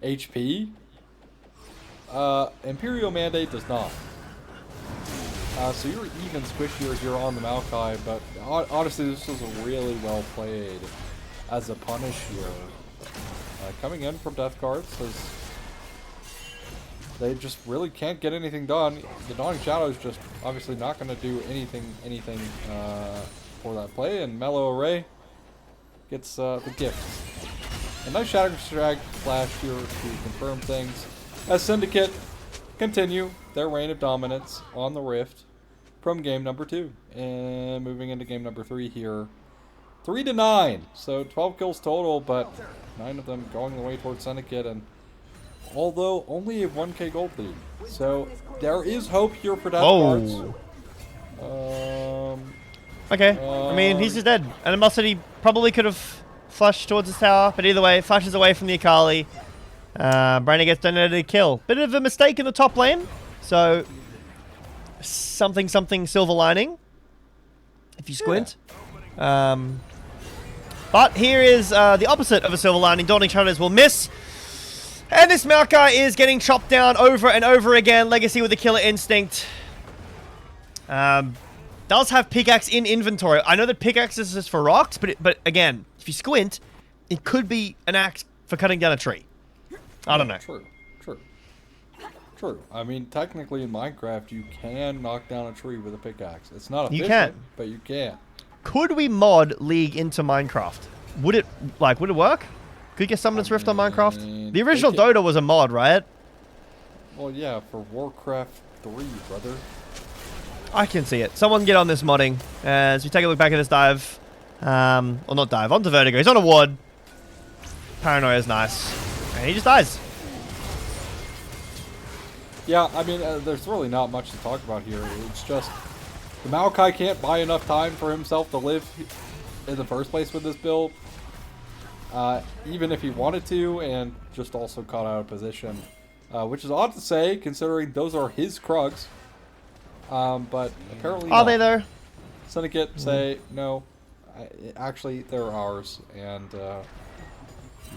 HP. Imperial Mandate does not. So you're even squishier here on the Maokai, but honestly, this was really well played as a punish here. Coming in from death cards, because they just really can't get anything done. The Dawning Shadow is just obviously not going to do anything for that play, and Mellow Array gets the gift. A nice Shattering Strike flash here to confirm things, as Syndicate continue their reign of dominance on the Rift from game number 2. And moving into game number 3 here. 3-9, so 12 kills total, but 9 of them going the way towards Syndicate, and although only a 1k gold lead. So there is hope here for death cards. Okay, I mean, he's just dead. Animosity probably could have flashed towards his tower, but either way, flashes away from the Akali. Branny gets donated a kill. Bit of a mistake in the top lane, so something silver lining, if you squint. Yeah. But here is the opposite of a silver lining. Dawning Shadows will miss. And this Maokai is getting chopped down over and over again. Legacy with the Killer Instinct. Does have pickaxe in inventory. I know that pickaxes is for rocks, but again, if you squint, it could be an axe for cutting down a tree. I don't know. True. I mean, technically in Minecraft, you can knock down a tree with a pickaxe. It's not efficient, You can. but you can. Could we mod League into Minecraft? Would it work? Could you get Summoners Rift on Minecraft? The original Dota was a mod, right? Well, yeah, for Warcraft 3, brother. I can see it. Someone get on this modding. As we take a look back at this dive. Or not dive, onto Vertigo. He's on a ward. Paranoia is nice. And he just dies. Yeah, I mean, there's really not much to talk about here. It's just the Maokai can't buy enough time for himself to live in the first place with this build. Even if he wanted to, and just also caught out of position. Which is odd to say, considering those are his Krugs. But apparently Are they though? Syndicate say, no, actually, they're ours. And,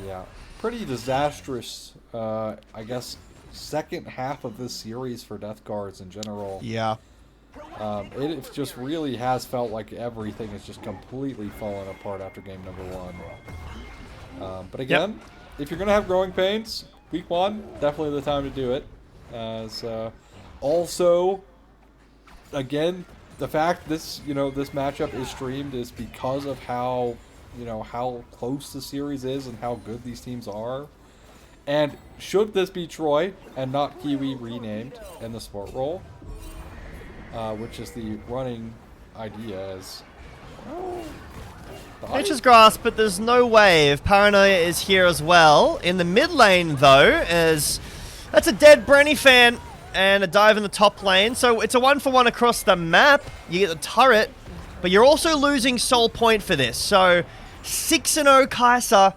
yeah, pretty disastrous, I guess, second half of this series for Death Guards in general. Yeah. It just really has felt like everything is just completely fallen apart after game number 1. But again, if you're going to have growing pains, week 1, definitely the time to do it. As also, again, the fact this matchup is streamed is because of how close the series is and how good these teams are. And should this be Troy and not Kiwi renamed in the sport role, which is the running idea as Nature's Grasp, but there's no wave. Paranoia is here as well. In the mid lane, though, as that's a dead Brenny fan and a dive in the top lane. So it's a 1-for-1 across the map. You get the turret, but you're also losing soul point for this. So 6-0 Kai'Sa.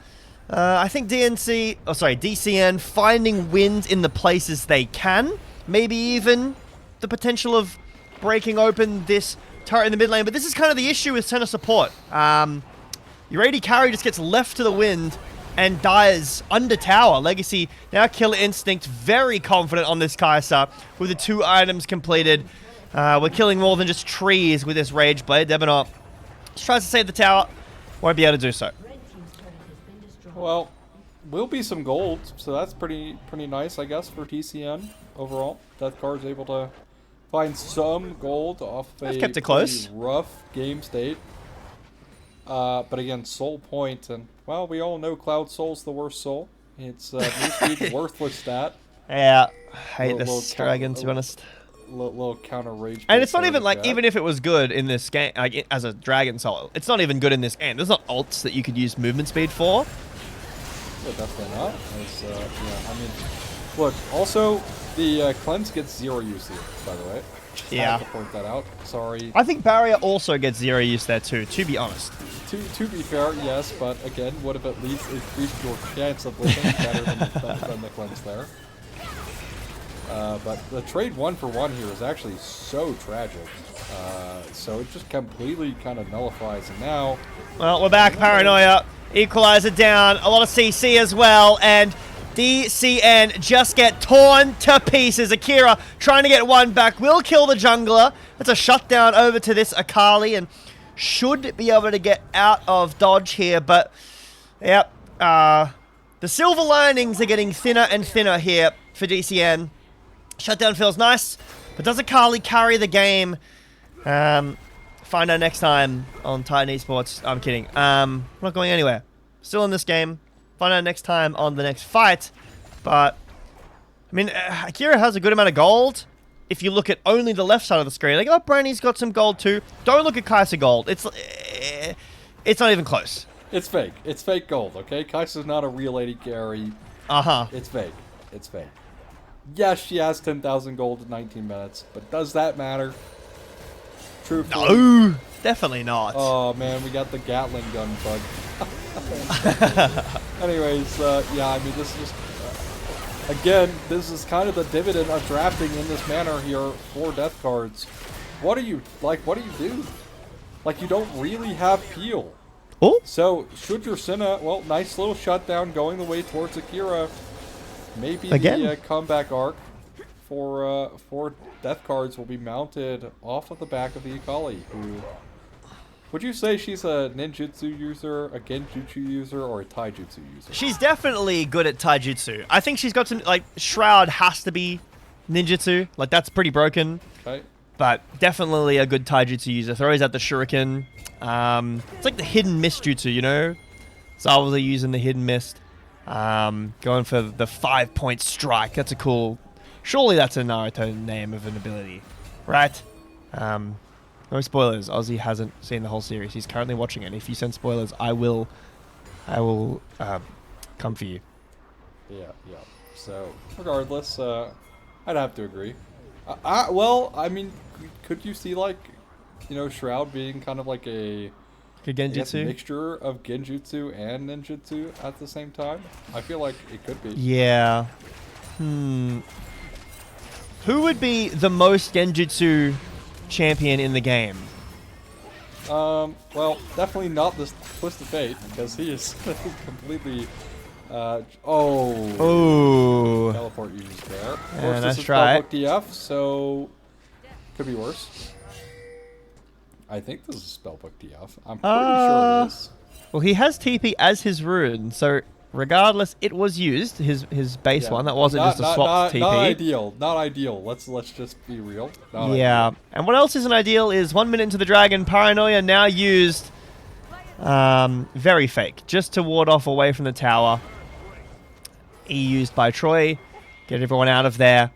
I think DCN finding wins in the places they can. Maybe even the potential of breaking open this turret in the mid lane. But this is kind of the issue with center support. Your AD carry just gets left to the wind and dies under tower. Legacy now Killer Instinct, very confident on this Kai'Sa with the 2 items completed. We're killing more than just trees with this Rage Blade. Debonair just tries to save the tower. Won't be able to do so. Well, will be some gold, so that's pretty nice, I guess, for TCN overall. Death Guard's able to find some gold off a kept it close. pretty rough game state. But again, soul point, and well, we all know Cloud Soul's the worst soul. It's newsfeed worthless stat. Yeah, I hate Little this dragon, to be honest. Little counter rage. And it's not even like, even if it was good in this game, like as a dragon soul, it's not even good in this game. There's not ults that you could use movement speed for. Yeah, definitely not. Yeah, I mean, look, also, the cleanse gets 0 use here, by the way. Just had to point that out. Sorry. I think barrier also gets 0 use there too, to be honest. To be fair, yes, but again, would have at least increased your chance of living better than the cleanse there. But the trade 1-for-1 here is actually so tragic. So it just completely kind of nullifies. And now, well, we're back. Paranoia, equalizer down, a lot of CC as well, and DCN just get torn to pieces. Akira trying to get one back, will kill the jungler. That's a shutdown over to this Akali, and should be able to get out of dodge here, but yep, the silver linings are getting thinner and thinner here for DCN. Shutdown feels nice, but does Akali carry the game? Find out next time on Titan Esports. I'm kidding. I'm not going anywhere. Still in this game. Find out next time on the next fight. But, I mean, Akira has a good amount of gold. If you look at only the left side of the screen, like, oh, Brandy's got some gold too. Don't look at Kai'Sa gold. It's not even close. it's fake. It's fake gold, okay? Kai'Sa's not a real AD carry. Uh-huh. It's fake. It's fake. Yes, she has 10,000 gold in 19 minutes, but does that matter? Truthfully. No, definitely not. Oh man, we got the Gatling gun bug. Anyways, yeah, I mean, this is just, again, this is kind of the dividend of drafting in this manner here for Death Cards. What do you do? Like, you don't really have peel. Oh? So, should your Senna, well, nice little shutdown going the way towards Akira. Maybe Again? the comeback arc for death cards will be mounted off of the back of the Akali, who... Would you say she's a ninjutsu user, a genjutsu user, or a taijutsu user? She's definitely good at taijutsu. I think she's got some, like, Shroud has to be ninjutsu. Like, that's pretty broken. Okay. But definitely a good taijutsu user. Throws out the shuriken. It's like the hidden mist jutsu, you know? Zabuza using the hidden mist. Going for the 5-point strike. That's a cool... Surely that's a Naruto name of an ability. Right? No spoilers. Ozzy hasn't seen the whole series. He's currently watching it. If you send spoilers, I will come for you. Yeah. So, regardless, I'd have to agree. Well, I mean, could you see, like, you know, Shroud being kind of like a Genjutsu? mixture of genjutsu and ninjutsu at the same time? I feel like it could be. Yeah. Who would be the most Genjutsu champion in the game? Well, definitely not this Twist of Fate, because he is completely, Oh. teleport used there. Of Yeah, course, nice this is try. Spellbook DF, so could be worse. I think this is Spellbook DF. I'm pretty sure it is. Well, he has TP as his rune, so regardless, it was used, his base Yeah. one. That wasn't just a swapped TP. Not ideal. Not ideal. Let's just be real. Not Yeah. ideal. And what else isn't ideal is 1 minute into the dragon, Paranoia now used very fake, just to ward off away from the tower. E used by Troy. Get everyone out of there.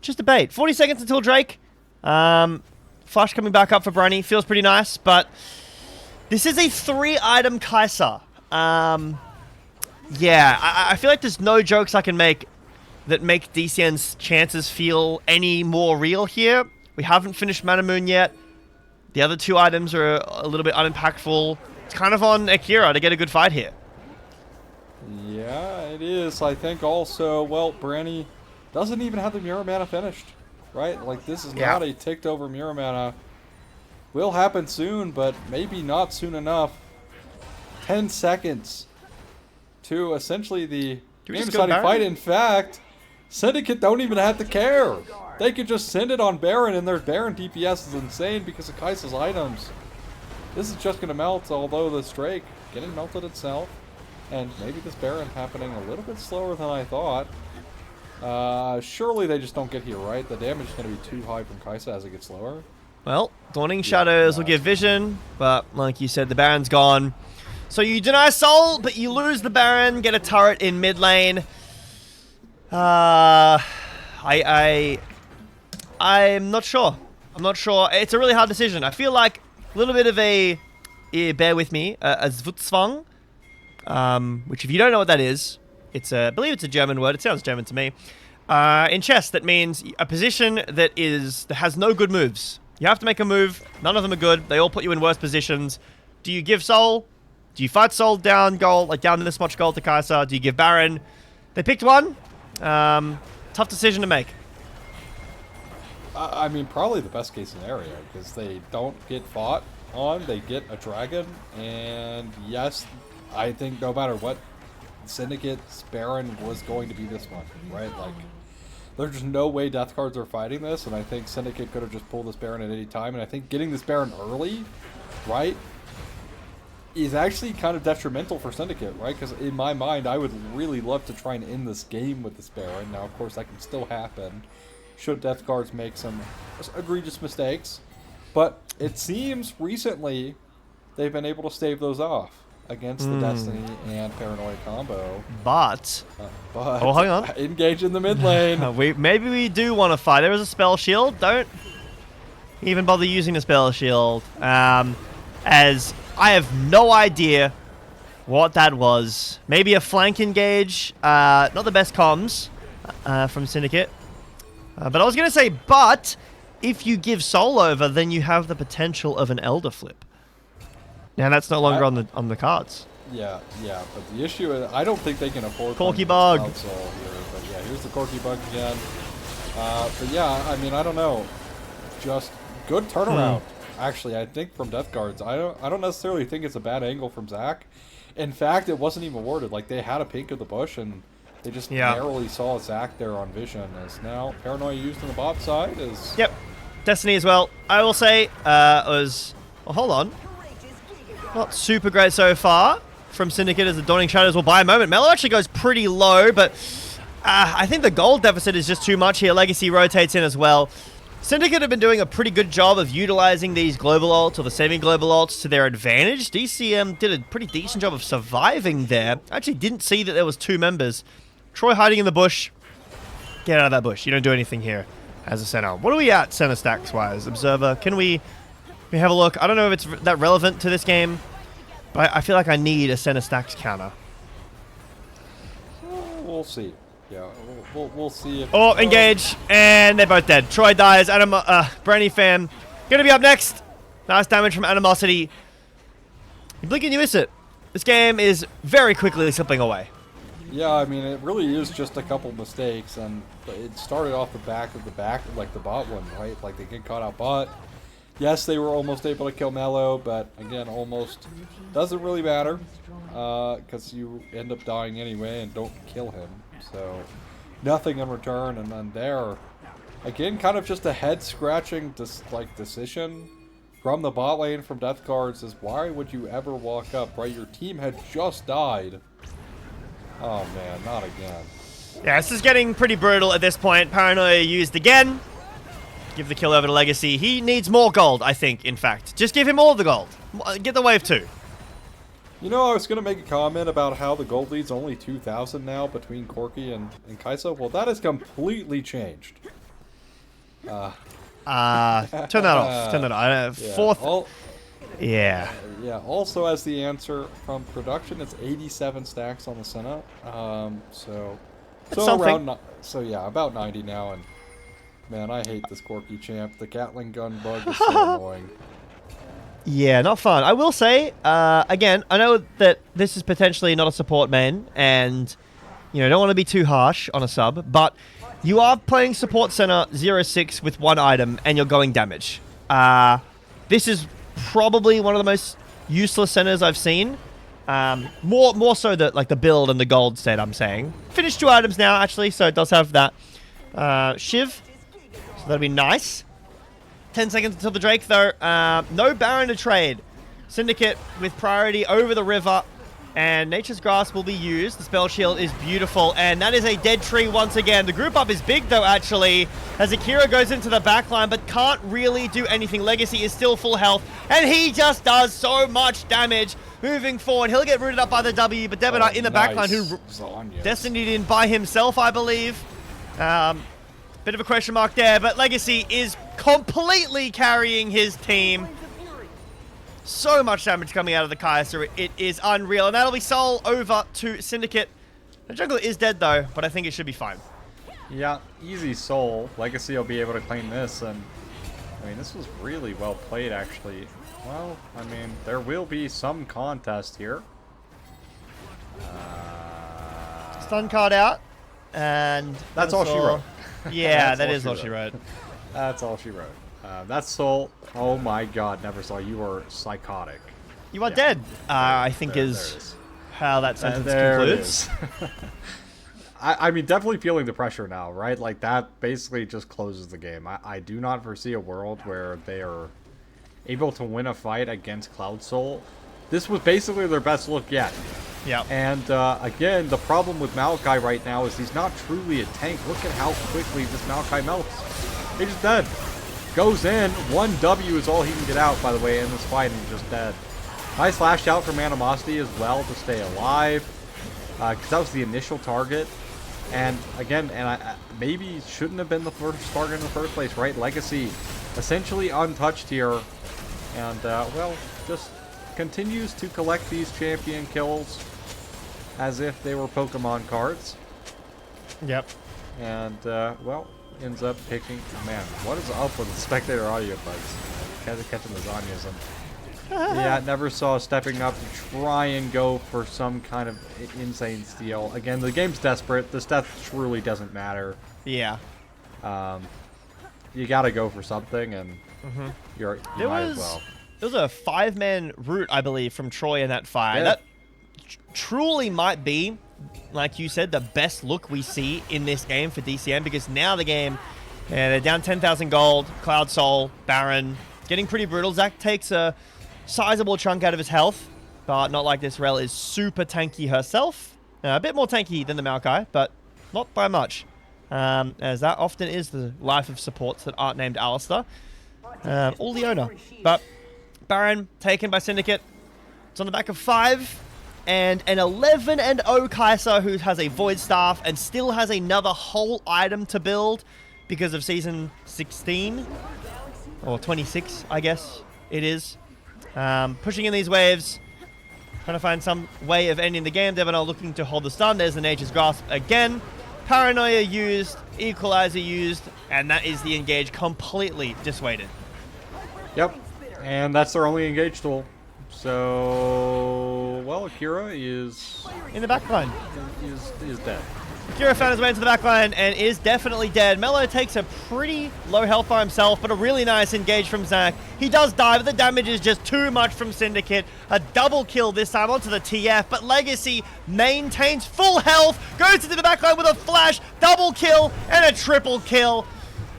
Just a bait. 40 seconds until Drake. Flash coming back up for Brony. Feels pretty nice, but this is a 3-item Kai'Sa. Yeah, I feel like there's no jokes I can make that make DCN's chances feel any more real here. We haven't finished Mana Moon yet. The other 2 items are a little bit unimpactful. It's kind of on Akira to get a good fight here. Yeah, it is. I think also, well, Branny doesn't even have the Mirror Mana finished, right? Like, this is not a ticked over Mirror Mana. Will happen soon, but maybe not soon enough. 10 seconds to essentially the we game just go deciding Baron? fight. In fact, Syndicate don't even have to care. They could just send it on Baron, and their Baron DPS is insane because of Kai'Sa's items. This is just going to melt, although this Drake getting melted itself. And maybe this Baron happening a little bit slower than I thought. Surely they just don't get here, right? The damage is going to be too high from Kai'Sa as it gets lower. Well, Dawning Shadows will give vision, but like you said, the Baron's gone. So you deny Soul, but you lose the Baron, get a turret in mid lane. I'm not sure. I'm not sure. It's a really hard decision. I feel like a little bit of a, bear with me, a Zvutzwang, which if you don't know what that is, it's I believe it's a German word. It sounds German to me. In chess, that means a position that has no good moves. You have to make a move. None of them are good. They all put you in worse positions. Do you give Soul? Do you fight Soul down gold, like down to this much gold to Kai'Sa? Do you give Baron? They picked one. Tough decision to make. I mean, probably the best case scenario, because they don't get fought on, they get a dragon, and yes, I think no matter what, Syndicate's Baron was going to be this one, right? Like, there's just no way Death Cards are fighting this, and I think Syndicate could have just pulled this Baron at any time, and I think getting this Baron early, right, is actually kind of detrimental for Syndicate, right? Because in my mind, I would really love to try and end this game with this Baron. Now, of course, that can still happen should Death Cards make some egregious mistakes, but it seems recently they've been able to stave those off against the Destiny and Paranoia combo. But oh, hang on. Engage in the mid lane. Maybe we do want to fight. There is a spell shield. Don't even bother using the spell shield, as I have no idea what that was. Maybe a flank engage. Not the best comms from Syndicate. But I was going to say, but if you give Soul over, then you have the potential of an Elder Flip. Now that's no longer on the cards. Yeah, but the issue is I don't think they can afford Corky one Bug. without Soul here. But yeah, here's the Corky Bug again. But yeah, I mean, I don't know. Just good turnaround. Actually, I think from Death Guards. I don't necessarily think it's a bad angle from Zach. In fact, it wasn't even warded. Like, they had a pink of the bush, and They just Yeah. narrowly saw Zac there on vision. As now Paranoia used on the bot side is... Yep. Destiny as well. I will say, was... Well, hold on. Not super great so far from Syndicate as the Dawning Shadows will buy a moment. Mello actually goes pretty low, but I think the gold deficit is just too much here. Legacy rotates in as well. Syndicate have been doing a pretty good job of utilizing these global ults or the semi-global ults to their advantage. DCM did a pretty decent job of surviving there. I actually didn't see that there was 2 members. Troy hiding in the bush. Get out of that bush. You don't do anything here as a center. What are we at center stacks-wise? Observer, can we have a look? I don't know if it's that relevant to this game, but I feel like I need a center stacks counter. We'll see. Yeah, we'll see if... Oh, engage, and they're both dead. Troy dies. Brandy fam gonna be up next. Nice damage from Animosity. You blink and you miss it. This game is very quickly slipping away. Yeah, I mean, it really is just a couple mistakes, and it started off the back, like the bot one, right? Like, they get caught out bot. Yes, they were almost able to kill Mello, but again, almost doesn't really matter, because you end up dying anyway and don't kill him. So, nothing in return, and then there, again, kind of just a head-scratching decision from the bot lane from Death Cards is why would you ever walk up, right? Your team had just died. Oh man, not again. Yeah, this is getting pretty brutal at this point. Paranoia used again. Give the kill over to Legacy. He needs more gold, I think, in fact. Just give him all the gold. Get the wave 2. You know, I was going to make a comment about how the gold lead's only 2,000 now between Corki and Kai'Sa. Well, that has completely changed. Turn that off. Turn that off. Yeah, Fourth. Yeah. Yeah, also as the answer from production, it's 87 stacks on the Senna. So something. Yeah, about 90 now, and man, I hate this Corki champ. The Gatling gun bug is so annoying. Yeah, not fun. I will say, again, I know that this is potentially not a support main, and, you know, don't want to be too harsh on a sub, but you are playing support center 0-6 with 1 item, and you're going damage. This is probably one of the most useless centers I've seen. More so the build and the gold set, I'm saying. Finished 2 items now, actually, so it does have that. Shiv, so that'll be nice. 10 seconds until the Drake, though. No Baron to trade. Syndicate with priority over the river. And Nature's Grasp will be used. The spell shield is beautiful. And that is a dead tree once again. The group up is big, though, actually. As Akira goes into the backline, but can't really do anything. Legacy is still full health. And he just does so much damage moving forward. He'll get rooted up by the W. But Debonite in the backline, who Destiny in by himself, I believe. Bit of a question mark there, but Legacy is completely carrying his team. So much damage coming out of the Kai'Sa, it is unreal. And that'll be Soul over to Syndicate. The jungler is dead though, but I think it should be fine. Yeah, easy Soul. Legacy will be able to claim this, and I mean, this was really well played actually. Well, I mean, there will be some contest here. Stun card out, and that's all she wrote. Yeah, that is all she wrote. That's all she wrote. That's Soul. Oh my god, never saw. You are psychotic. You are dead, I think is how that sentence concludes. I mean, definitely feeling the pressure now, right? Like, that basically just closes the game. I do not foresee a world where they are able to win a fight against Cloud Soul. This was basically their best look yet. Yeah. And again, the problem with Maokai right now is he's not truly a tank. Look at how quickly this Maokai melts. He's just dead. Goes in. 1 W is all he can get out, by the way, in this fight, and he's just dead. Nice lash out from Animosity as well to stay alive. Because that was the initial target. And again, I maybe shouldn't have been the first target in the first place, right? Legacy essentially untouched here. And, well, just continues to collect these champion kills as if they were Pokemon cards. Yep. And, well, ends up picking... Man, what is up with the spectator audio bugs? Catching the Zanyas. Yeah, never saw stepping up to try and go for some kind of insane steal. Again, the game's desperate. This death truly doesn't matter. Yeah. You gotta go for something, and you might as well. There was a 5-man route, I believe, from Troy in that fight. Yeah. That truly might be like you said, the best look we see in this game for DCM, because now the game, they're down 10,000 gold, Cloud Soul, Baron, getting pretty brutal. Zach takes a sizable chunk out of his health, but not like this. Rel is super tanky herself. A bit more tanky than the Maokai, but not by much. As that often is the life of supports that aren't named Alistair. Or Leona. But Baron taken by Syndicate. It's on the back of 5. And an 11-0 Kai'Sa who has a Void Staff and still has another whole item to build because of Season 16. Or 26, I guess it is. Pushing in these waves. Trying to find some way of ending the game. Devonar looking to hold the stun. There's the Nature's Grasp again. Paranoia used. Equalizer used. And that is the engage completely dissuaded. Yep. And that's their only engage tool. So, well, Akira is In the backline. is dead. Akira found his way into the backline and is definitely dead. Mello takes a pretty low health by himself, but a really nice engage from Zach. He does die, but the damage is just too much from Syndicate. A double kill this time onto the TF, but Legacy maintains full health, goes into the backline with a flash, double kill, and a triple kill.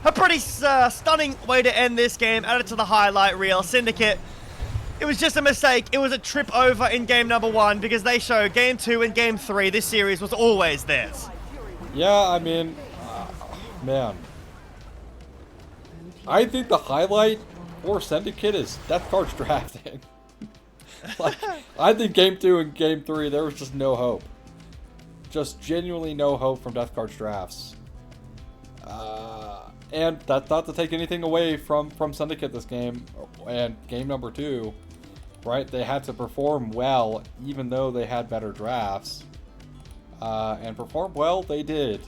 A pretty stunning way to end this game. Added to the highlight reel. Syndicate, it was just a mistake. It was a trip over in game number 1 because they show game 2 and game 3. This series was always theirs. Yeah, I mean, man. I think the highlight for Syndicate is Death Card's drafting. Like, I think game 2 and game 3, there was just no hope. Just genuinely no hope from Death Card's drafts. And that's not to take anything away from Syndicate this game. And game number 2, right? They had to perform well, even though they had better drafts. And perform well, they did.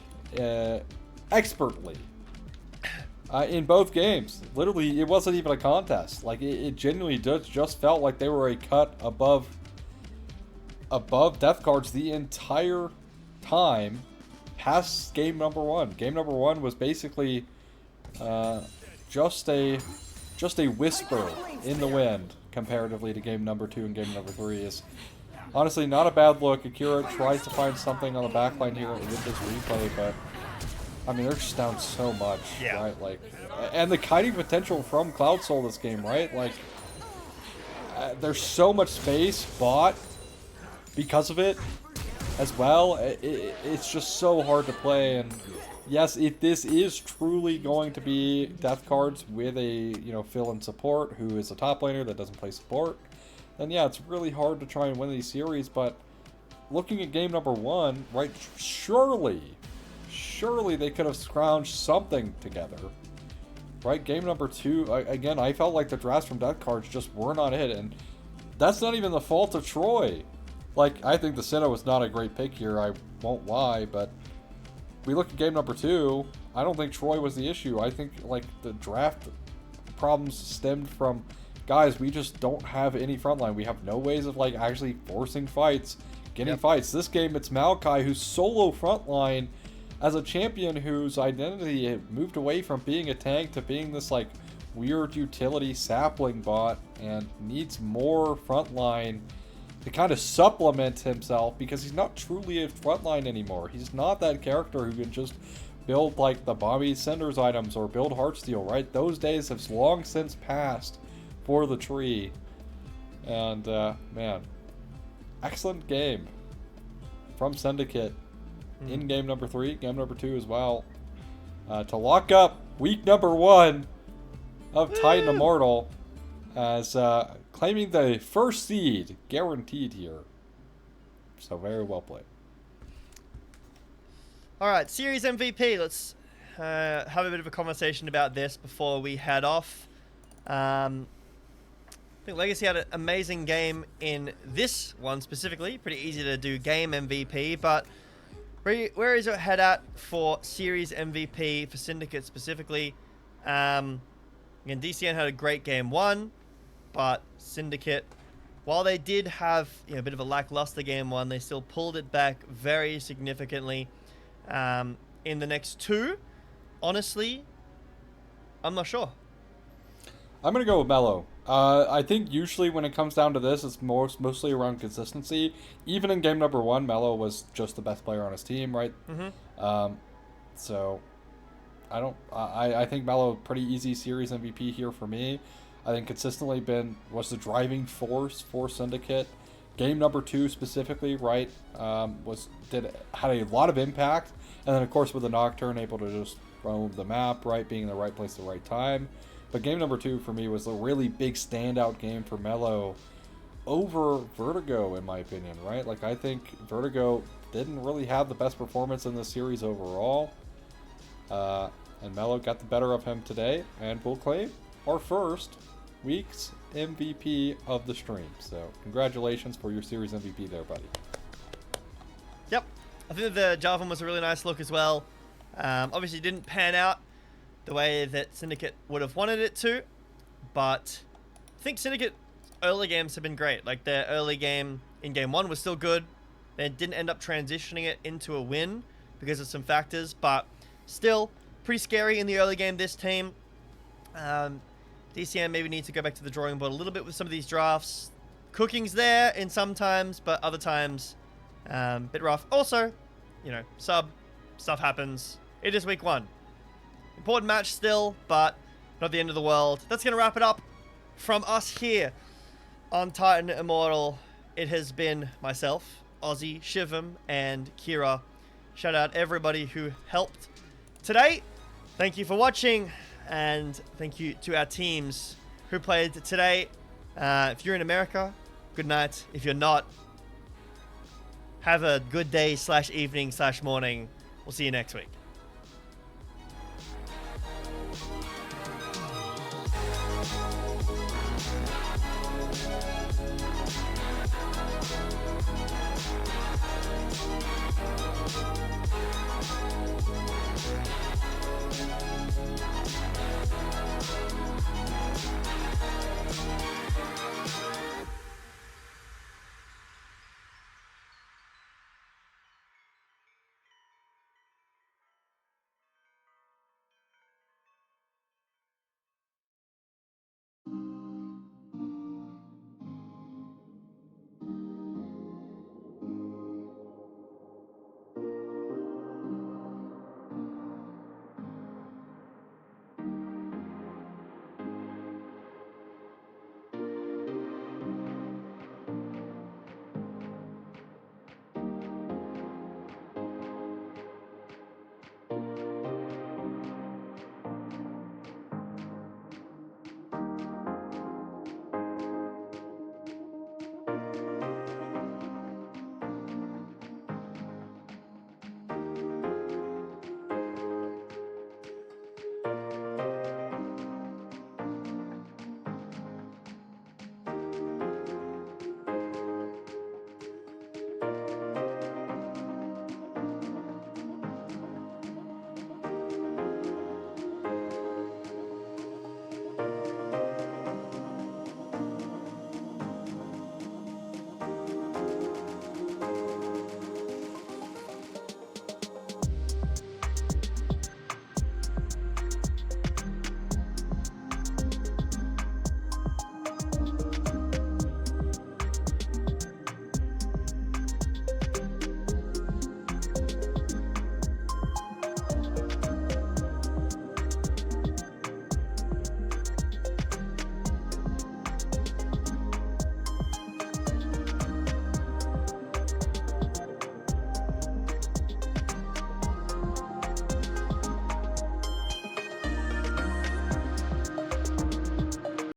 Expertly. In both games. Literally, it wasn't even a contest. Like, it genuinely just felt like they were a cut above Death Cards the entire time past game number 1. Game number 1 was basically just a whisper in the wind comparatively to game number 2 and game number 3. Is honestly not a bad look. Akira tries to find something on the backline here with this replay, but I mean, they're just down so much, right? Like, and the kiting potential from Cloud Soul this game, right? Like, there's so much space bought because of it as well. It's just so hard to play. And yes, if this is truly going to be Death Cards with a fill-in support who is a top laner that doesn't play support, then yeah, it's really hard to try and win these series. But looking at game number 1, right? Surely they could have scrounged something together, right? Game number 2, again, I felt like the drafts from Death Cards just were not it, and that's not even the fault of Troy. Like, I think the Senna was not a great pick here, I won't lie, but we look at game number 2, I don't think Troy was the issue. I think, like, the draft problems stemmed from, guys, we just don't have any frontline. We have no ways of, like, actually forcing fights, getting fights. This game, it's Maokai who's solo frontline as a champion whose identity had moved away from being a tank to being this, like, weird utility sapling bot, and needs more frontline to kind of supplement himself because he's not truly a frontline anymore. He's not that character who can just build, like, the Bobby Cinders items or build Heartsteel, right? Those days have long since passed for the tree. And, man, excellent game from Syndicate in game number 3, game number 2 as well. To lock up week number 1 of Titan Immortal as claiming the first seed guaranteed here. So very well played. Alright, Series MVP. Let's have a bit of a conversation about this before we head off. I think Legacy had an amazing game in this one specifically. Pretty easy to do game MVP, but where is your head at for Series MVP for Syndicate specifically? Again, DCN had a great game 1, but Syndicate, while they did have a bit of a lackluster game 1, they still pulled it back very significantly in the next 2. Honestly, I'm not sure. I'm gonna go with Melo. I think usually when it comes down to this, it's mostly around consistency. Even in game number 1, Melo was just the best player on his team, right? So I think Melo pretty easy series MVP here for me. I think consistently was the driving force for Syndicate. Game number 2 specifically, right, had a lot of impact, and then of course with the Nocturne able to just roam the map, right, being in the right place at the right time. But game number 2 for me was a really big standout game for Melo over Vertigo, in my opinion, right? Like, I think Vertigo didn't really have the best performance in the series overall. And Melo got the better of him today, and will claim our first week's MVP of the stream. So, congratulations for your series MVP there, buddy. Yep. I think the Jarvan was a really nice look as well. Obviously, it didn't pan out the way that Syndicate would have wanted it to, but I think Syndicate early games have been great. Like, their early game in game 1 was still good. They didn't end up transitioning it into a win because of some factors, but still pretty scary in the early game, this team. DCM maybe needs to go back to the drawing board a little bit with some of these drafts. Cooking's there in some times, but other times bit rough. Also, you know, stuff happens. It is week 1. Important match still, but not the end of the world. That's going to wrap it up from us here on Titan Immortal. It has been myself, Ozzy, Shivam, and Kira. Shout out everybody who helped today. Thank you for watching, and thank you to our teams who played today. If you're in America, good night. If you're not, have a good day /evening/morning. We'll see you next week.